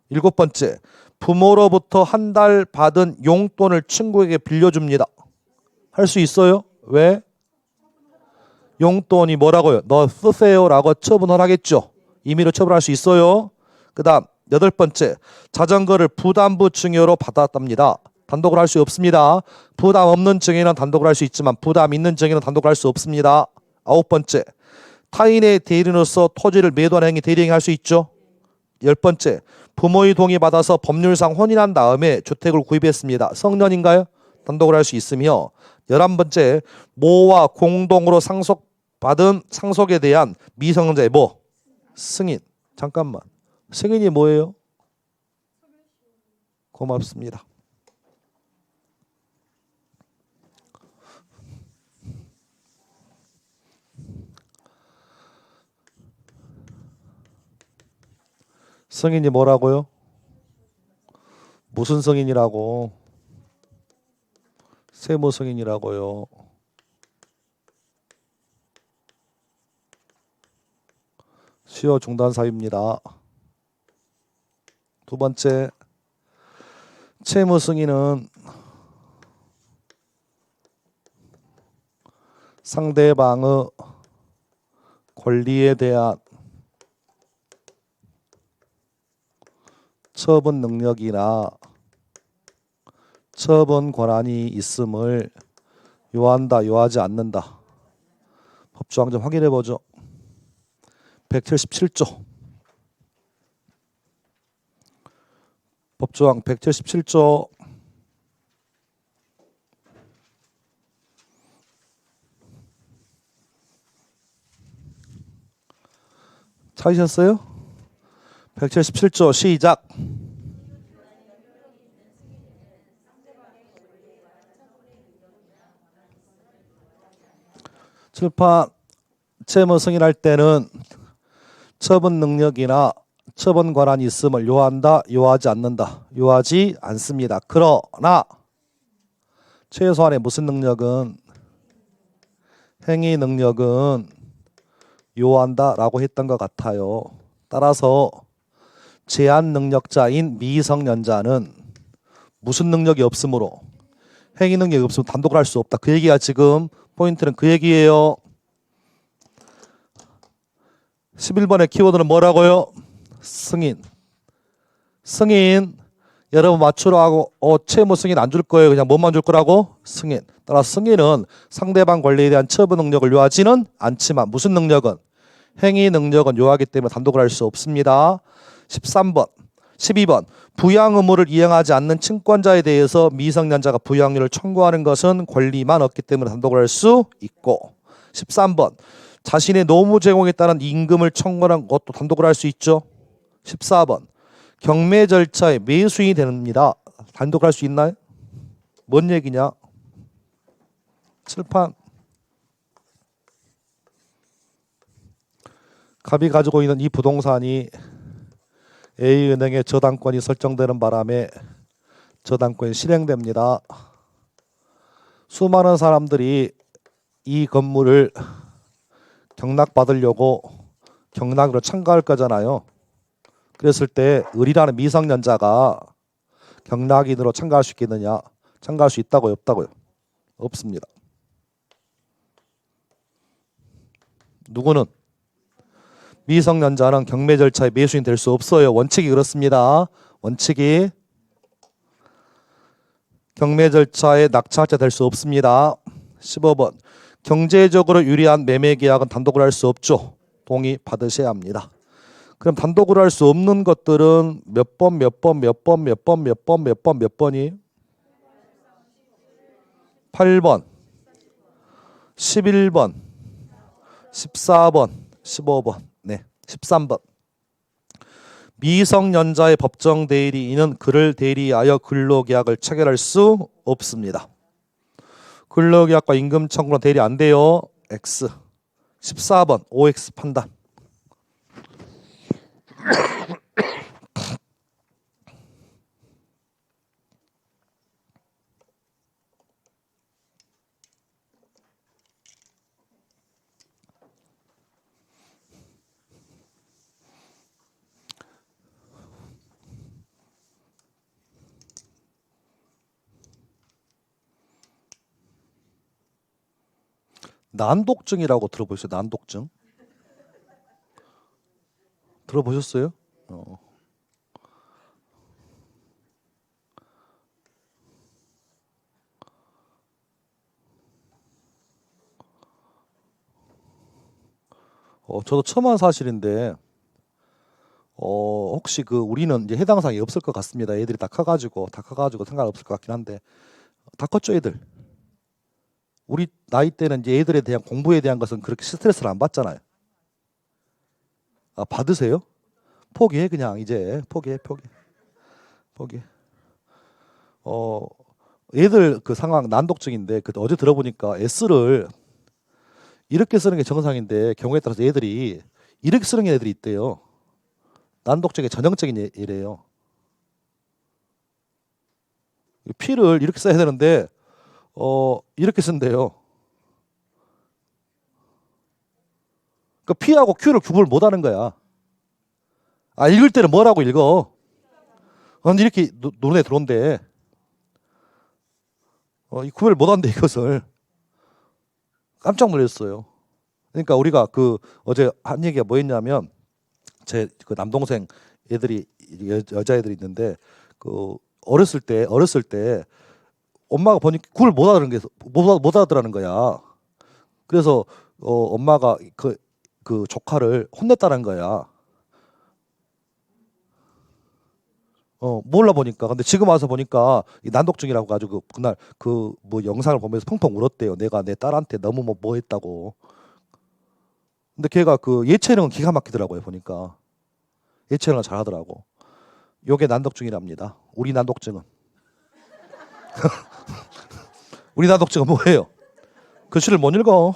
일곱 번째, 부모로부터 한 달 받은 용돈을 친구에게 빌려줍니다. 할 수 있어요? 왜? 용돈이 뭐라고요? 너 쓰세요 라고 처분을 하겠죠. 임의로 처분할 수 있어요. 그 다음 여덟 번째, 자전거를 부담부 증여로 받았답니다. 단독으로 할 수 없습니다. 부담 없는 증인은 단독으로 할 수 있지만 부담 있는 증인은 단독으로 할 수 없습니다. 9번째, 타인의 대리인으로서 토지를 매도하는 행위 대리행위 할 수 있죠. 10번째, 부모의 동의 받아서 법률상 혼인한 다음에 주택을 구입했습니다. 성년인가요? 단독으로 할 수 있으며 11번째, 모와 공동으로 상속받은 상속에 대한 미성년자의 뭐? 승인. 잠깐만. 승인이 뭐예요? 고맙습니다. 승인이 뭐라고요? 무슨 승인이라고? 세무 승인이라고요. 수요 중단 사유입니다. 두 번째, 채무 승인은 상대방의 권리에 대한 처분 능력이나 처분 권한이 있음을 요한다, 요하지 않는다. 법조항 좀 확인해 보죠. 177조. 법조항 177조. 찾으셨어요? 177조 시작. 칠판 채무 승인할 때는 처분 능력이나 처분 권한이 있음을 요한다, 요하지 않는다. 요하지 않습니다. 그러나 최소한의 무슨 능력은 행위 능력은 요한다라고 했던 것 같아요. 따라서 제한 능력자인 미성년자는 무슨 능력이 없으므로 행위 능력이 없으면 단독을 할 수 없다. 그 얘기가 지금 포인트는 그 얘기예요. 11번의 키워드는 뭐라고요? 승인. 승인. 여러분 맞추라고 채무 승인 안 줄 거예요. 그냥 뭐만 줄 거라고? 승인. 따라서 승인은 상대방 권리에 대한 처분 능력을 요하지는 않지만 무슨 능력은? 행위 능력은 요하기 때문에 단독을 할 수 없습니다. 13번. 12번. 부양 의무를 이행하지 않는 친권자에 대해서 미성년자가 부양료를 청구하는 것은 권리만 없기 때문에 단독을 할 수 있고 13번. 자신의 노무 제공에 따른 임금을 청구하는 것도 단독을 할 수 있죠. 14번. 경매 절차에 매수인이 됩니다. 단독할 수 있나요? 뭔 얘기냐? 칠판. 갑이 가지고 있는 이 부동산이 A은행의 저당권이 설정되는 바람에 저당권이 실행됩니다. 수많은 사람들이 이 건물을 경락받으려고 경락으로 참가할 거잖아요. 그랬을 때 을이라는 미성년자가 경락인으로 참가할 수 있겠느냐? 참가할 수 있다고요? 없다고요? 없습니다. 누구는? 미성년자는 경매 절차에 매수인 될 수 없어요. 원칙이 그렇습니다. 원칙이 경매 절차에 낙찰자 될 수 없습니다. 15번. 경제적으로 유리한 매매 계약은 단독으로 할 수 없죠. 동의 받으셔야 합니다. 그럼 단독으로 할 수 없는 것들은 몇 번, 몇 번, 몇 번, 몇 번, 몇 번, 몇 번, 몇 번이? 8번, 11번, 14번, 15번, 네, 13번. 미성년자의 법정 대리인은 그를 대리하여 근로계약을 체결할 수 없습니다. 근로계약과 임금 청구는 대리 안 돼요. X. 14번 OX 판단. 난독증이라고 들어보셨어요? 난독증? 들어보셨어요? 저도 처음 한 사실인데 혹시 그 우리는 이제 해당 사항이 없을 것 같습니다. 애들이 다 커가지고 상관없을 것 같긴 한데 다 컸죠 애들. 우리 나이 때는 이제 애들에 대한 공부에 대한 것은 그렇게 스트레스를 안 받잖아요. 아, 받으세요? 포기해 그냥 이제 포기해. 어 애들 그 상황 난독증인데 그 어제 들어보니까 S를 이렇게 쓰는 게 정상인데 경우에 따라서 애들이 이렇게 쓰는 애들이 있대요. 난독증의 전형적인 예래요. P를 이렇게 써야 되는데 이렇게 쓴대요. 그러니까 P하고 Q를 구분을 못 하는 거야. 아, 읽을 때는 뭐라고 읽어? 근데 이렇게 눈에 들어온대. 이 구별을 못 한대 이것을. 깜짝 놀랐어요. 그러니까 우리가 그 어제 한 얘기가 뭐였냐면 제 그 남동생 애들이 여자애들이 있는데 그 어렸을 때 엄마가 보니까 구를 못 알아듣는 게 못 알아들라는 거야. 그래서 엄마가 그 조카를 혼냈다는 거야. 몰라 보니까. 근데 지금 와서 보니까 이 난독증이라고 가지고 그날 그 뭐 영상을 보면서 펑펑 울었대요. 내가 내 딸한테 너무 뭐 했다고. 근데 걔가 그 예체능은 기가 막히더라고요. 보니까 예체능을 잘하더라고. 요게 난독증이랍니다. 우리 난독증은 우리 난독증은 뭐예요? 글씨를 못 읽어.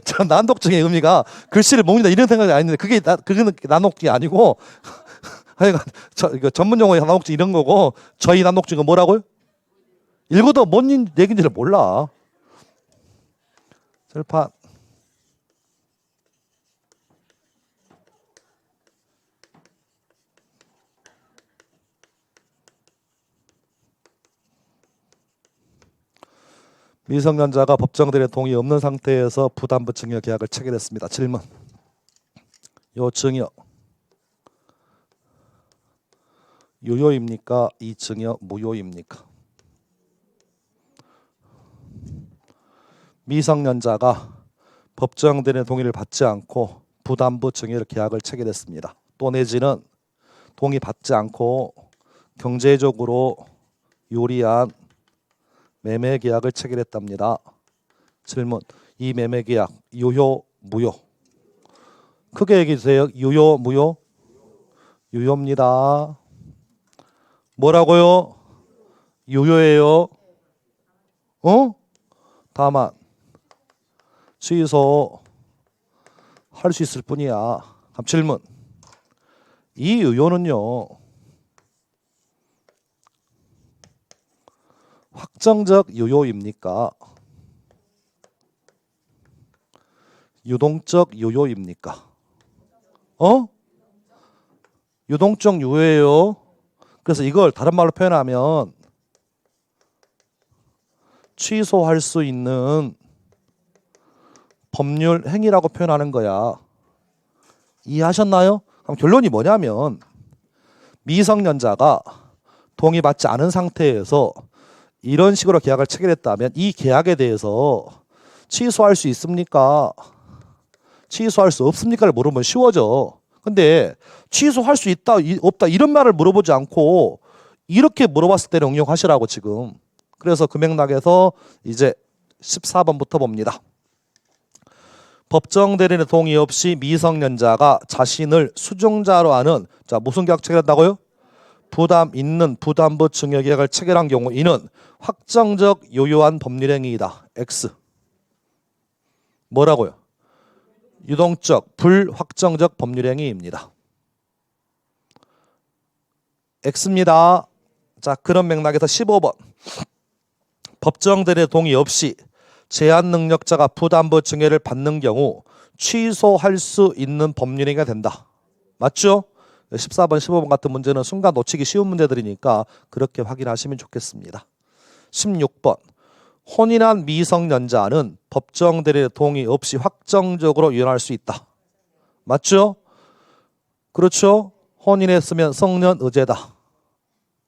저는 난독증의 의미가 글씨를 못 읽는다 이런 생각이 아닌데 그거는 난독증이 아니고 하여간 이거 전문 용어의 난독증 이런 거고 저희 난독증은 뭐라고요? 읽어도 뭔 얘기인지를 몰라. 절판. 미성년자가 법정들의 동의 없는 상태에서 부담부 증여 계약을 체결했습니다. 질문. 요 증여 유효입니까? 이 증여 무효입니까? 미성년자가 법정들의 동의를 받지 않고 부담부 증여를 계약을 체결했습니다. 또 내지는 동의받지 않고 경제적으로 유리한 매매 계약을 체결했답니다. 질문. 이 매매 계약 유효 무효? 크게 얘기해 주세요. 유효 무효? 유효입니다. 뭐라고요? 유효예요. 다만 취소할 수 있을 뿐이야. 그럼 질문. 이 유효는요. 확정적 유효입니까? 유동적 유효입니까? 유동적 유효예요. 그래서 이걸 다른 말로 표현하면 취소할 수 있는 법률 행위라고 표현하는 거야. 이해하셨나요? 그럼 결론이 뭐냐면 미성년자가 동의받지 않은 상태에서 이런 식으로 계약을 체결했다면 이 계약에 대해서 취소할 수 있습니까? 취소할 수 없습니까를 물으면 쉬워져. 근데 취소할 수 있다 없다 이런 말을 물어보지 않고 이렇게 물어봤을 때는 응용하시라고 지금. 그래서 그 맥락에서 이제 14번부터 봅니다. 법정 대리인의 동의 없이 미성년자가 자신을 수종자로 하는 무슨 계약 체결한다고요? 부담 있는 부담부 증여 계약을 체결한 경우 이는 확정적 유효한 법률행위이다. X. 뭐라고요? 유동적 불확정적 법률행위입니다. X입니다. 자, 그런 맥락에서 15번. 법정 대리인의 동의 없이 제한 능력자가 부담부 증여를 받는 경우 취소할 수 있는 법률행위가 된다. 맞죠? 14번, 15번 같은 문제는 순간 놓치기 쉬운 문제들이니까 그렇게 확인하시면 좋겠습니다. 16번. 혼인한 미성년자는 법정 대리인의 동의 없이 확정적으로 이혼할 수 있다. 맞죠? 그렇죠? 혼인했으면 성년의제다.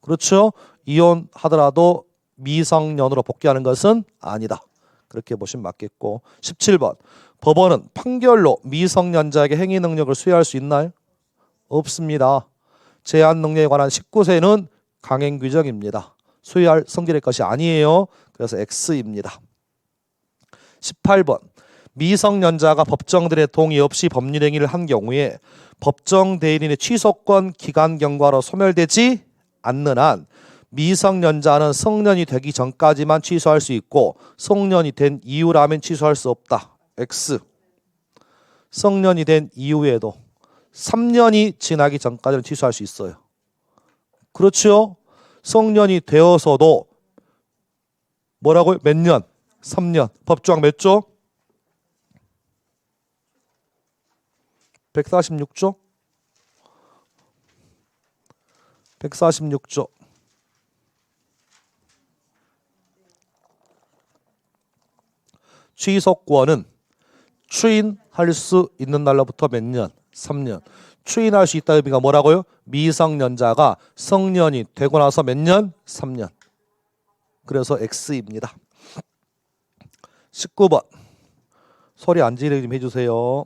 그렇죠? 이혼하더라도 미성년으로 복귀하는 것은 아니다. 그렇게 보시면 맞겠고. 17번. 법원은 판결로 미성년자에게 행위 능력을 수여할 수 있나요? 없습니다. 제한 능력에 관한 19세는 강행 규정입니다. 수여할 성질의 것이 아니에요. 그래서 X입니다. 18번 미성년자가 법정대리인의 동의 없이 법률 행위를 한 경우에 법정 대리인의 취소권 기간 경과로 소멸되지 않는 한 미성년자는 성년이 되기 전까지만 취소할 수 있고 성년이 된 이후라면 취소할 수 없다. X. 성년이 된 이후에도 3년이 지나기 전까지는 취소할 수 있어요. 그렇죠? 성년이 되어서도 뭐라고요? 몇 년? 3년. 법조항 몇 조? 146조? 146조. 취소권은 추인할 수 있는 날로부터 몇 년? 3년. 추인할 수 있다 의미가 뭐라고요? 미성년자가 성년이 되고 나서 몇 년? 3년. 그래서 X입니다. 19번 소리 안 지르게 좀 해주세요.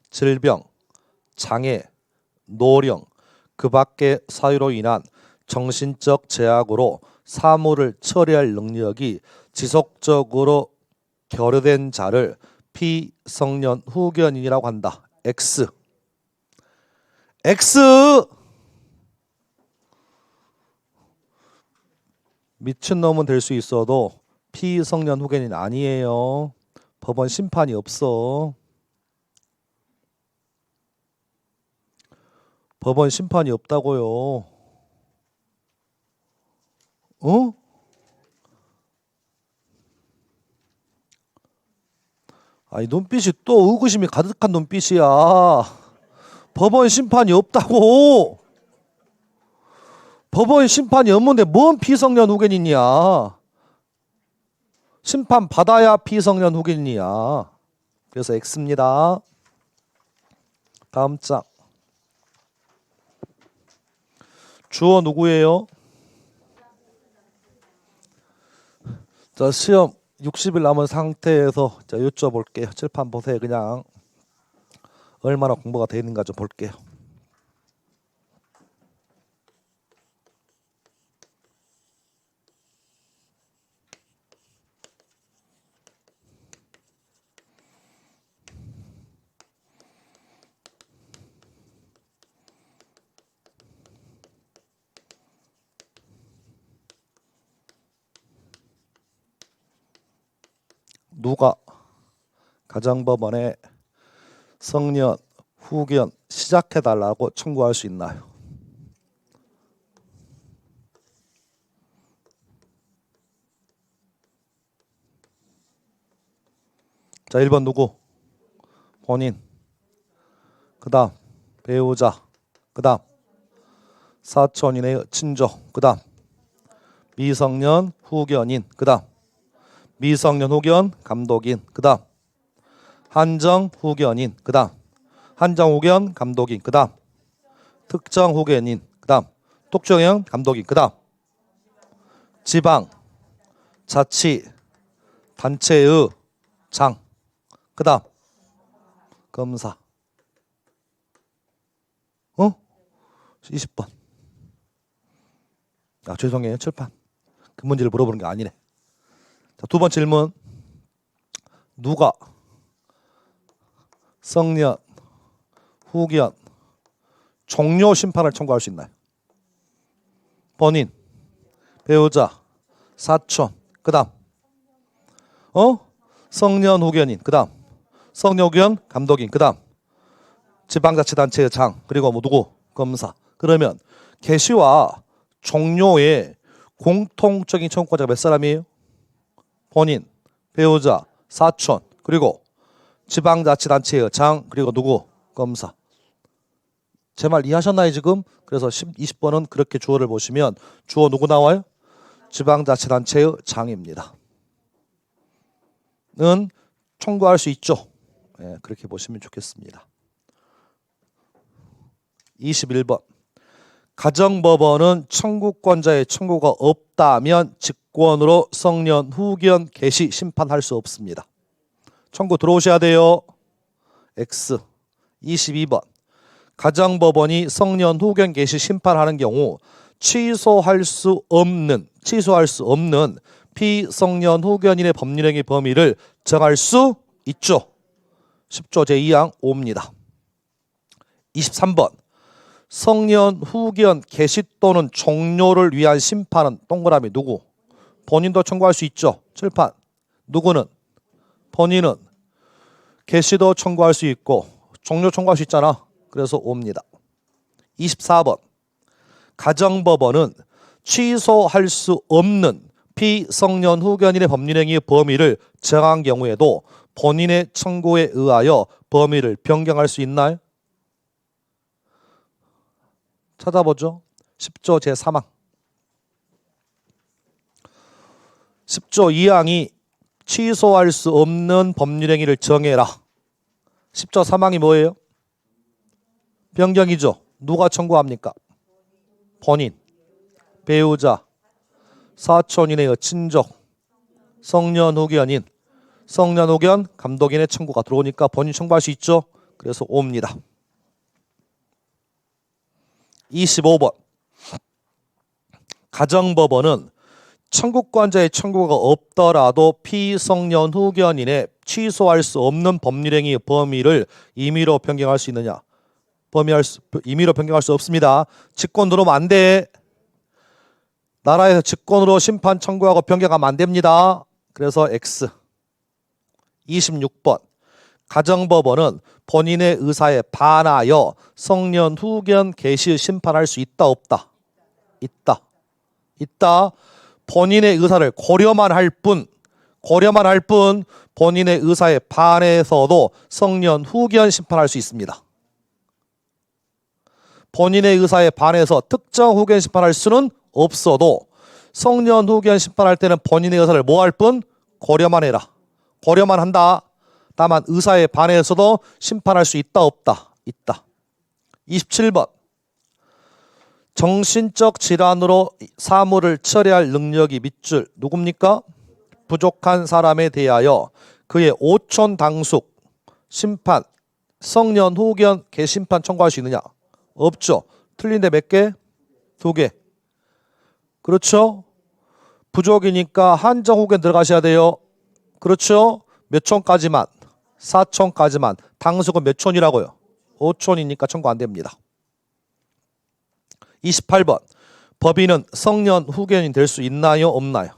질병, 장애, 노령, 그 밖의 사유로 인한 정신적 제약으로 사무를 처리할 능력이 지속적으로 결여된 자를 피성년 후견인이라고 한다. X. X. 미친놈은 될 수 있어도 피성년 후견인 아니에요. 법원 심판이 없어. 법원 심판이 없다고요. 어? 아니 눈빛이 또 의구심이 가득한 눈빛이야. 법원 심판이 없다고. 법원 심판이 없는데 뭔 피성년 후견인이야. 심판 받아야 피성년 후견인이야. 그래서 X입니다. 다음 장. 주어 누구예요? 자, 시험 60일 남은 상태에서 자, 여쭤볼게요. 칠판 보세요. 그냥 얼마나 공부가 되어 있는가 좀 볼게요. 누가 가정법원에 성년 후견 시작해달라고 청구할 수 있나요? 자, 1번 누구? 본인. 그 다음 배우자. 그 다음 사촌인의 친조. 그 다음 미성년 후견인. 그 다음 미성년 후견 감독인. 그 다음 한정 후견인. 그 다음 한정 후견 감독인. 그 다음 특정 후견인. 그 다음 특정형 감독인. 그 다음 지방 자치 단체의 장. 그 다음 검사. 20번. 아 죄송해요. 칠판. 그 문제를 물어보는 게 아니네. 자, 두 번째 질문. 누가 성년 후견 종료 심판을 청구할 수 있나요? 본인, 배우자, 사촌. 그 다음 성년 후견인. 그 다음 성년 후견 감독인. 그 다음 지방자치단체의 장. 그리고 뭐 누구? 검사. 그러면 개시와 종료의 공통적인 청구자가 몇 사람이에요? 본인, 배우자, 사촌, 그리고 지방자치단체의 장, 그리고 누구? 검사. 제 말 이해하셨나요 지금? 그래서 20번은 그렇게 주어를 보시면 주어 누구 나와요? 지방자치단체의 장입니다. 는 청구할 수 있죠. 네, 그렇게 보시면 좋겠습니다. 21번. 가정법원은 청구권자의 청구가 없다면 직권으로 성년 후견 개시 심판할 수 없습니다. 청구 들어오셔야 돼요. X. 22번. 가정법원이 성년 후견 개시 심판하는 경우 취소할 수 없는 피성년 후견인의 법률행위 범위를 정할 수 있죠. 10조 제2항 5입니다. 23번. 성년 후견 개시 또는 종료를 위한 심판은 동그라미 누구? 본인도 청구할 수 있죠. 칠판. 누구는? 본인은 개시도 청구할 수 있고 종료 청구할 수 있잖아. 그래서 5입니다. 24번. 가정법원은 취소할 수 없는 피성년 후견인의 법률행위의 범위를 정한 경우에도 본인의 청구에 의하여 범위를 변경할 수 있나요? 찾아보죠. 10조 제3항. 10조 2항이 취소할 수 없는 법률행위를 정해라. 10조 3항이 뭐예요? 변경이죠. 누가 청구합니까? 본인, 배우자, 사촌 이내의 친족, 성년 후견인, 성년 후견 감독인의 청구가 들어오니까 본인 청구할 수 있죠. 그래서 5입니다. 25번. 가정법원은 청구권자의 청구가 없더라도 피성년 후견인의 취소할 수 없는 법률행위의 범위를 임의로 변경할 수 있느냐? 임의로 변경할 수 없습니다. 직권 들어오면 안 돼. 나라에서 직권으로 심판 청구하고 변경하면 안 됩니다. 그래서 X. 26번. 가정법원은 본인의 의사에 반하여 성년 후견 개시 심판할 수 있다 없다? 있다. 본인의 의사를 고려만 할 뿐 본인의 의사에 반해서도 성년 후견 심판할 수 있습니다. 본인의 의사에 반해서 특정 후견 심판할 수는 없어도 성년 후견 심판할 때는 본인의 의사를 뭐 할 뿐? 고려만 해라. 고려만 한다. 다만 의사에 반해서도 심판할 수 있다 없다? 있다. 27번. 정신적 질환으로 사물을 처리할 능력이 밑줄 누굽니까? 부족한 사람에 대하여 그의 오촌 당숙 심판 성년 후견 개심판 청구할 수 있느냐? 없죠. 틀린데 몇 개? 2개. 그렇죠? 부족이니까 한정 후견 들어가셔야 돼요. 그렇죠? 몇 촌까지만? 4촌까지만. 당숙은 몇 촌이라고요? 5촌이니까 청구 안 됩니다. 28번. 법인은 성년 후견인 될 수 있나요? 없나요?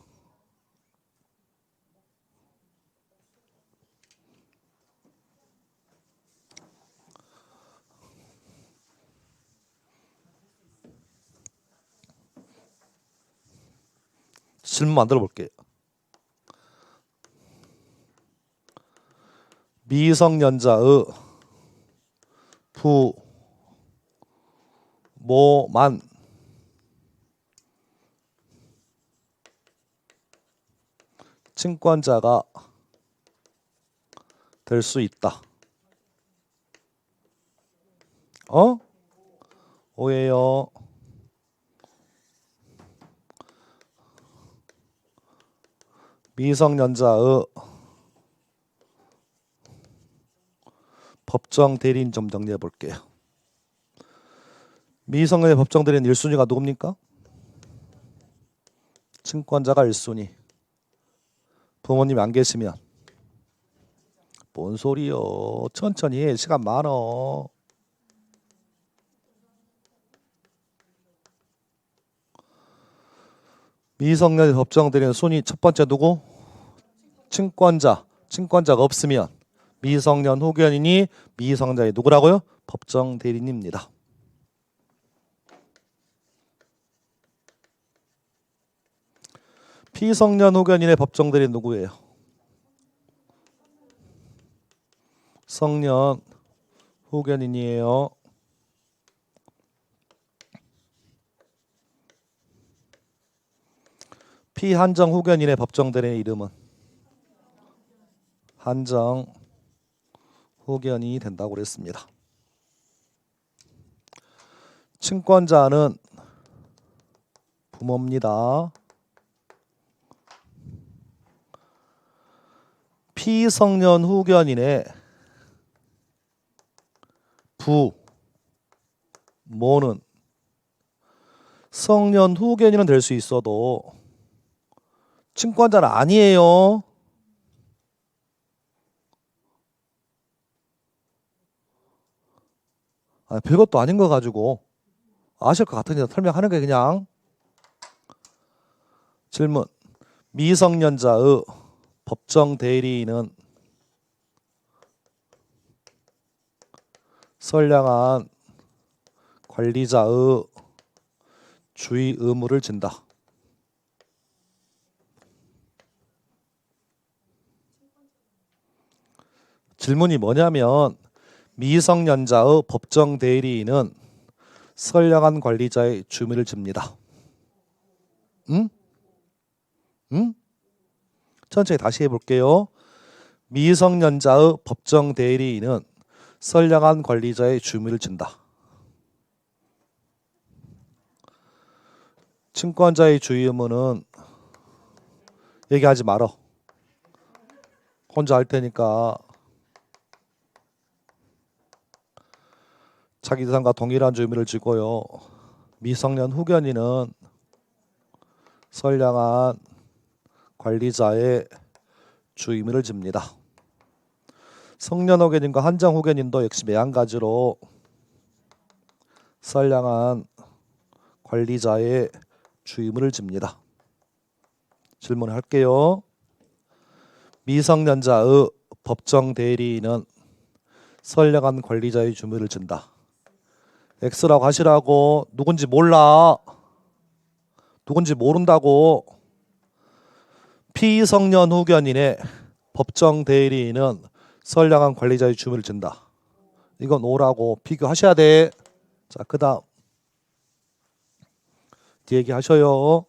질문 만들어 볼게요. 미성년자의 부모만 친권자가 될 수 있다. 오해요. 미성년자의 법정 대리인 좀 정리해 볼게요. 미성년자 법정 대리인 1순위가 누굽니까? 친권자가 1순위. 부모님이 안 계시면. 뭔 소리요. 천천히 해. 시간 많어. 미성년자 법정 대리인 순위 첫 번째 누구? 친권자. 친권자가 없으면 미성년 후견인이 미성년자의 누구라고요? 법정 대리인입니다. 피성년 후견인의 법정 대리인 누구예요? 성년 후견인이에요. 피한정 후견인의 법정 대리인의 이름은 한정 후견인이 된다고 그랬습니다. 친권자는 부모입니다. 피성년 후견인의 부모는 성년 후견인은 될 수 있어도 친권자는 아니에요. 별것도 아닌 거 가지고 아실 것 같으니까 설명하는 게 그냥. 질문. 미성년자의 법정 대리인은 선량한 관리자의 주의 의무를 진다. 질문이 뭐냐면 미성년자의 법정 대리인은 선량한 관리자의 주의를 집니다. 응? 응? 천천히 다시 해볼게요. 미성년자의 법정 대리인은 선량한 관리자의 주의를 진다. 친권자의 주의 의무는 얘기하지 말어. 혼자 할 테니까. 자기 대상과 동일한 주의를 지고요. 미성년 후견인은 선량한 관리자의 주의를 집니다. 성년 후견인과 한정 후견인도 역시 매한가지로 선량한 관리자의 주의를 집니다. 질문을 할게요. 미성년자의 법정 대리인은 선량한 관리자의 주의를 진다. X라고 하시라고. 누군지 몰라. 누군지 모른다고. 피성년 후견인의 법정 대리인은 선량한 관리자의 주의를 진다. 이건 O라고 비교하셔야 돼. 자, 그 다음 뒤 얘기하셔요.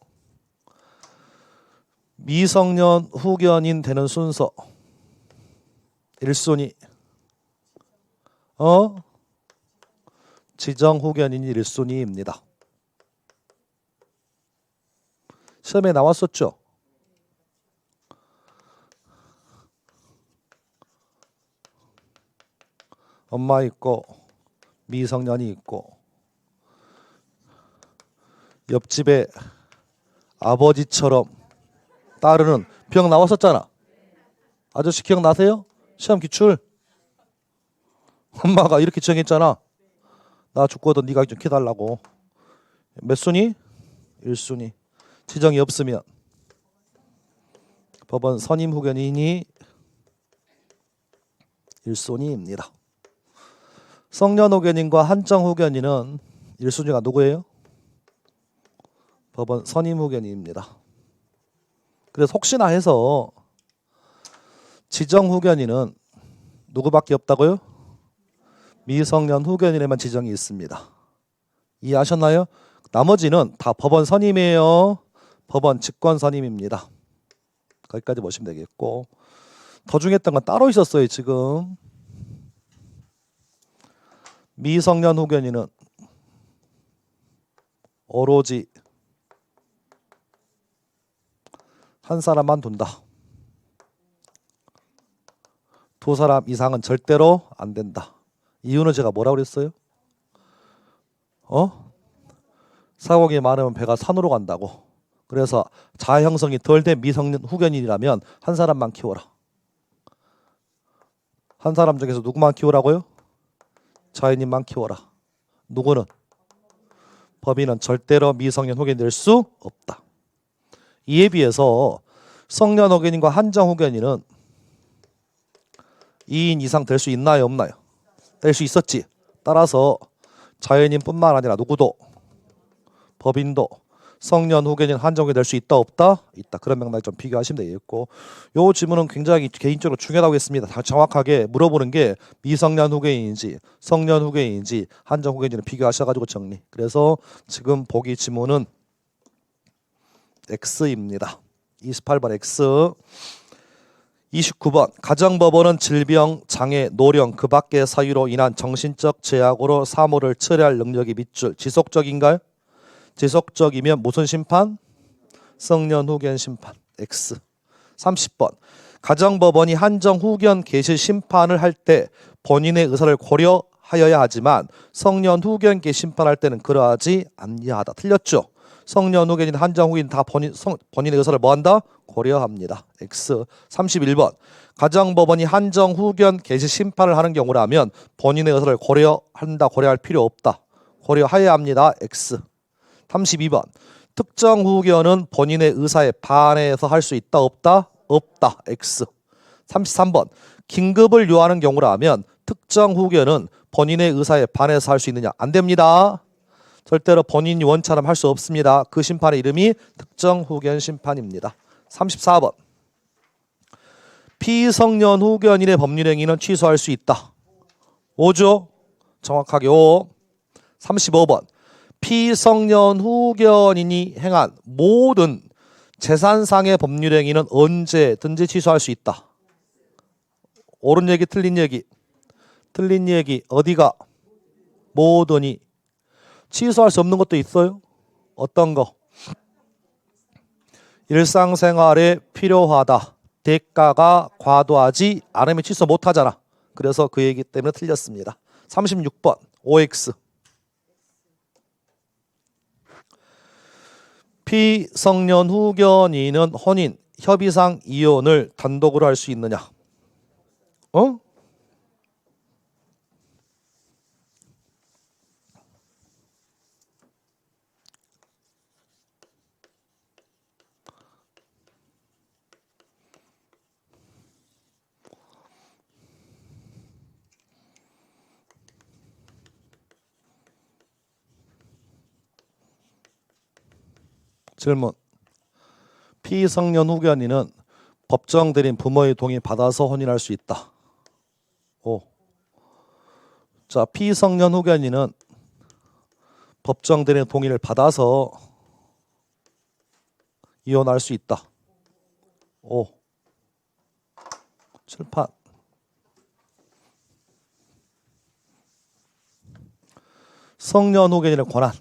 미성년 후견인 되는 순서 1순위 지정 후견인이 1순위입니다. 시험에 나왔었죠? 엄마 있고 미성년이 있고 옆집에 아버지처럼 따르는 병 나왔었잖아. 아저씨 기억나세요? 시험 기출. 엄마가 이렇게 정했잖아. 나 죽거든 네가 좀 키달라고. 몇 순위? 1순위. 지정이 없으면 법원 선임 후견인이 1순위입니다. 성년 후견인과 한정 후견인은 1순위가 누구예요? 법원 선임 후견인입니다. 그래서 혹시나 해서 지정 후견인은 누구밖에 없다고요? 미성년 후견인에만 지정이 있습니다. 이해하셨나요? 나머지는 다 법원 선임이에요. 법원 직권 선임입니다. 거기까지 보시면 되겠고, 더 중요했던 건 따로 있었어요. 지금 미성년 후견인은 오로지 한 사람만 둔다. 두 사람 이상은 절대로 안 된다. 이유는 제가 뭐라고 그랬어요? 사고기 많으면 배가 산으로 간다고. 그래서 자아 형성이 덜 된 미성년 후견인이라면 한 사람만 키워라. 한 사람 중에서 누구만 키우라고요? 자연인만 키워라. 누구는? 법인은 절대로 미성년 후견이 될 수 없다. 이에 비해서 성년 후견인과 한정 후견인은 2인 이상 될 수 있나요? 없나요? 될 수 있었지. 따라서 자연인뿐만 아니라 누구도 법인도 성년 후견인 한정 후견이 될 수 있다 없다? 있다. 그런 맥락에 좀 비교하시면 되겠고, 요 질문은 굉장히 개인적으로 중요하다고 했습니다. 다 정확하게 물어보는 게 미성년 후견인인지 성년 후견인인지 한정 후견인을 비교하셔가지고 정리. 그래서 지금 보기 지문은 X입니다. 28번 X. 29번 가정법원은 질병, 장애, 노령 그 밖의 사유로 인한 정신적 제약으로 사무를 처리할 능력이 밑줄. 지속적인가요? 지속적이면 무슨 심판? 성년 후견 심판. X. 30번 가정법원이 한정 후견 개시 심판을 할 때 본인의 의사를 고려하여야 하지만 성년 후견 개시 심판할 때는 그러하지 아니하다. 틀렸죠? 성년 후견인 한정 후견인 다 본인의 의사를 뭐한다? 고려합니다. X. 31번 가정법원이 한정 후견 개시 심판을 하는 경우라면 본인의 의사를 고려한다. 고려할 필요 없다. 고려해야 합니다. X. 32번 특정 후견은 본인의 의사에 반해서 할 수 있다. 없다? 없다. X. 33번 긴급을 요하는 경우라면 특정 후견은 본인의 의사에 반해서 할 수 있느냐? 안 됩니다. 절대로 본인이 원처럼 할 수 없습니다. 그 심판의 이름이 특정 후견 심판입니다. 34번 피성년 후견인의 법률행위는 취소할 수 있다. 5죠? 정확하게 5. 35번 피성년 후견인이 행한 모든 재산상의 법률행위는 언제든지 취소할 수 있다. 옳은 얘기 틀린 얘기? 틀린 얘기. 어디가? 모든이. 취소할 수 없는 것도 있어요. 어떤 거? 일상생활에 필요하다. 대가가 과도하지 않으면 취소 못하잖아. 그래서 그 얘기 때문에 틀렸습니다. 36번 OX 피성년 후견인은 혼인, 협의상 이혼을 단독으로 할 수 있느냐? 어? 질문. 피성년 후견인은 법정 대리인 부모의 동의 받아서 혼인할 수 있다. 5. 자, 피성년 후견인은 법정 대리인 동의를 받아서 이혼할 수 있다. 5. 칠판. 성년 후견인의 권한.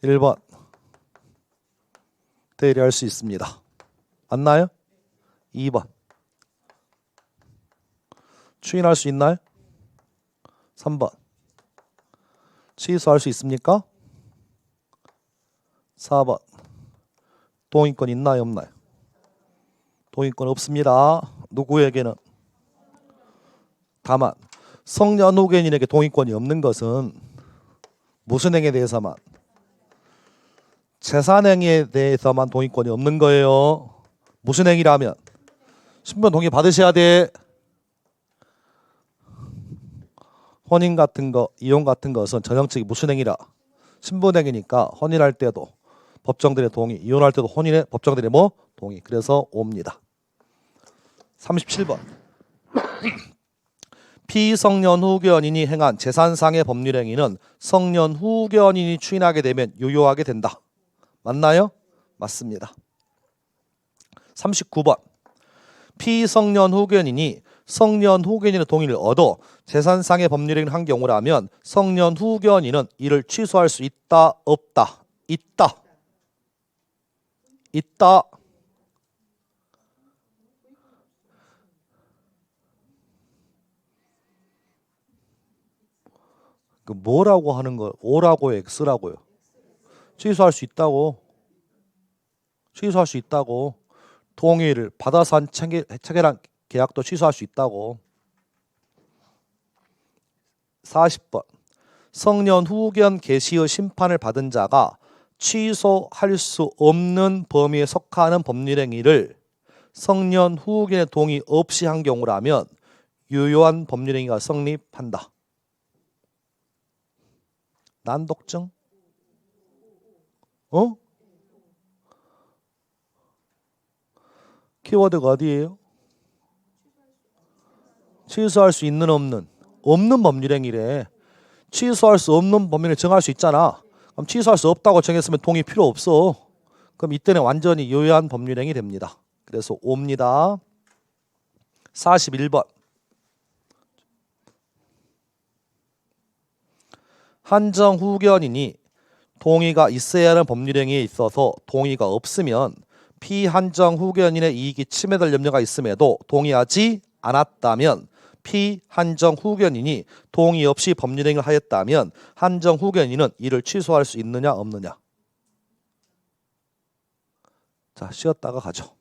1번 대리할 수 있습니다. 맞나요? 2번 추인할 수 있나요? 3번 취소할 수 있습니까? 4번 동의권 있나요? 없나요? 동의권 없습니다. 누구에게는? 다만 성년 후견인에게 동의권이 없는 것은 무슨 행위에 대해서만? 재산행위에 대해서만 동의권이 없는 거예요. 무슨 행위라면? 신분 동의 받으셔야 돼. 혼인 같은 거, 이혼 같은 것은 전형적인 무슨 행위라? 신분행위니까 혼인할 때도 법정들의 동의, 이혼할 때도 혼인의 법정들의 뭐? 동의. 그래서 5입니다. 37번 피성년 후견인이 행한 재산상의 법률행위는 성년 후견인이 추인하게 되면 유효하게 된다. 맞나요? 맞습니다. 39번 피성년 후견인이 성년 후견인의 동의를 얻어 재산상의 법률행위를 한 경우라면 성년 후견인은 이를 취소할 수 있다, 없다? 있다. 있다. 그 뭐라고 하는 거? O라고요, X라고요? 취소할 수 있다고. 취소할 수 있다고. 동의를 받아서 한 체결한 계약도 취소할 수 있다고. 40번 성년 후견 개시의 심판을 받은 자가 취소할 수 없는 범위에 속하는 법률행위를 성년 후견의 동의 없이 한 경우라면 유효한 법률행위가 성립한다. 난독증? 어? 키워드가 어디예요? 취소할 수 있는 없는. 없는 법률행위래. 취소할 수 없는 범위를 정할 수 있잖아. 그럼 취소할 수 없다고 정했으면 동의 필요 없어. 그럼 이때는 완전히 유효한 법률행위 됩니다. 그래서 5입니다. 41번 한정 후견인이 동의가 있어야 하는 법률행위에 있어서 동의가 없으면 피한정 후견인의 이익이 침해될 염려가 있음에도 동의하지 않았다면 피한정 후견인이 동의 없이 법률행위를 하였다면 한정 후견인은 이를 취소할 수 있느냐 없느냐. 자, 쉬었다가 가죠.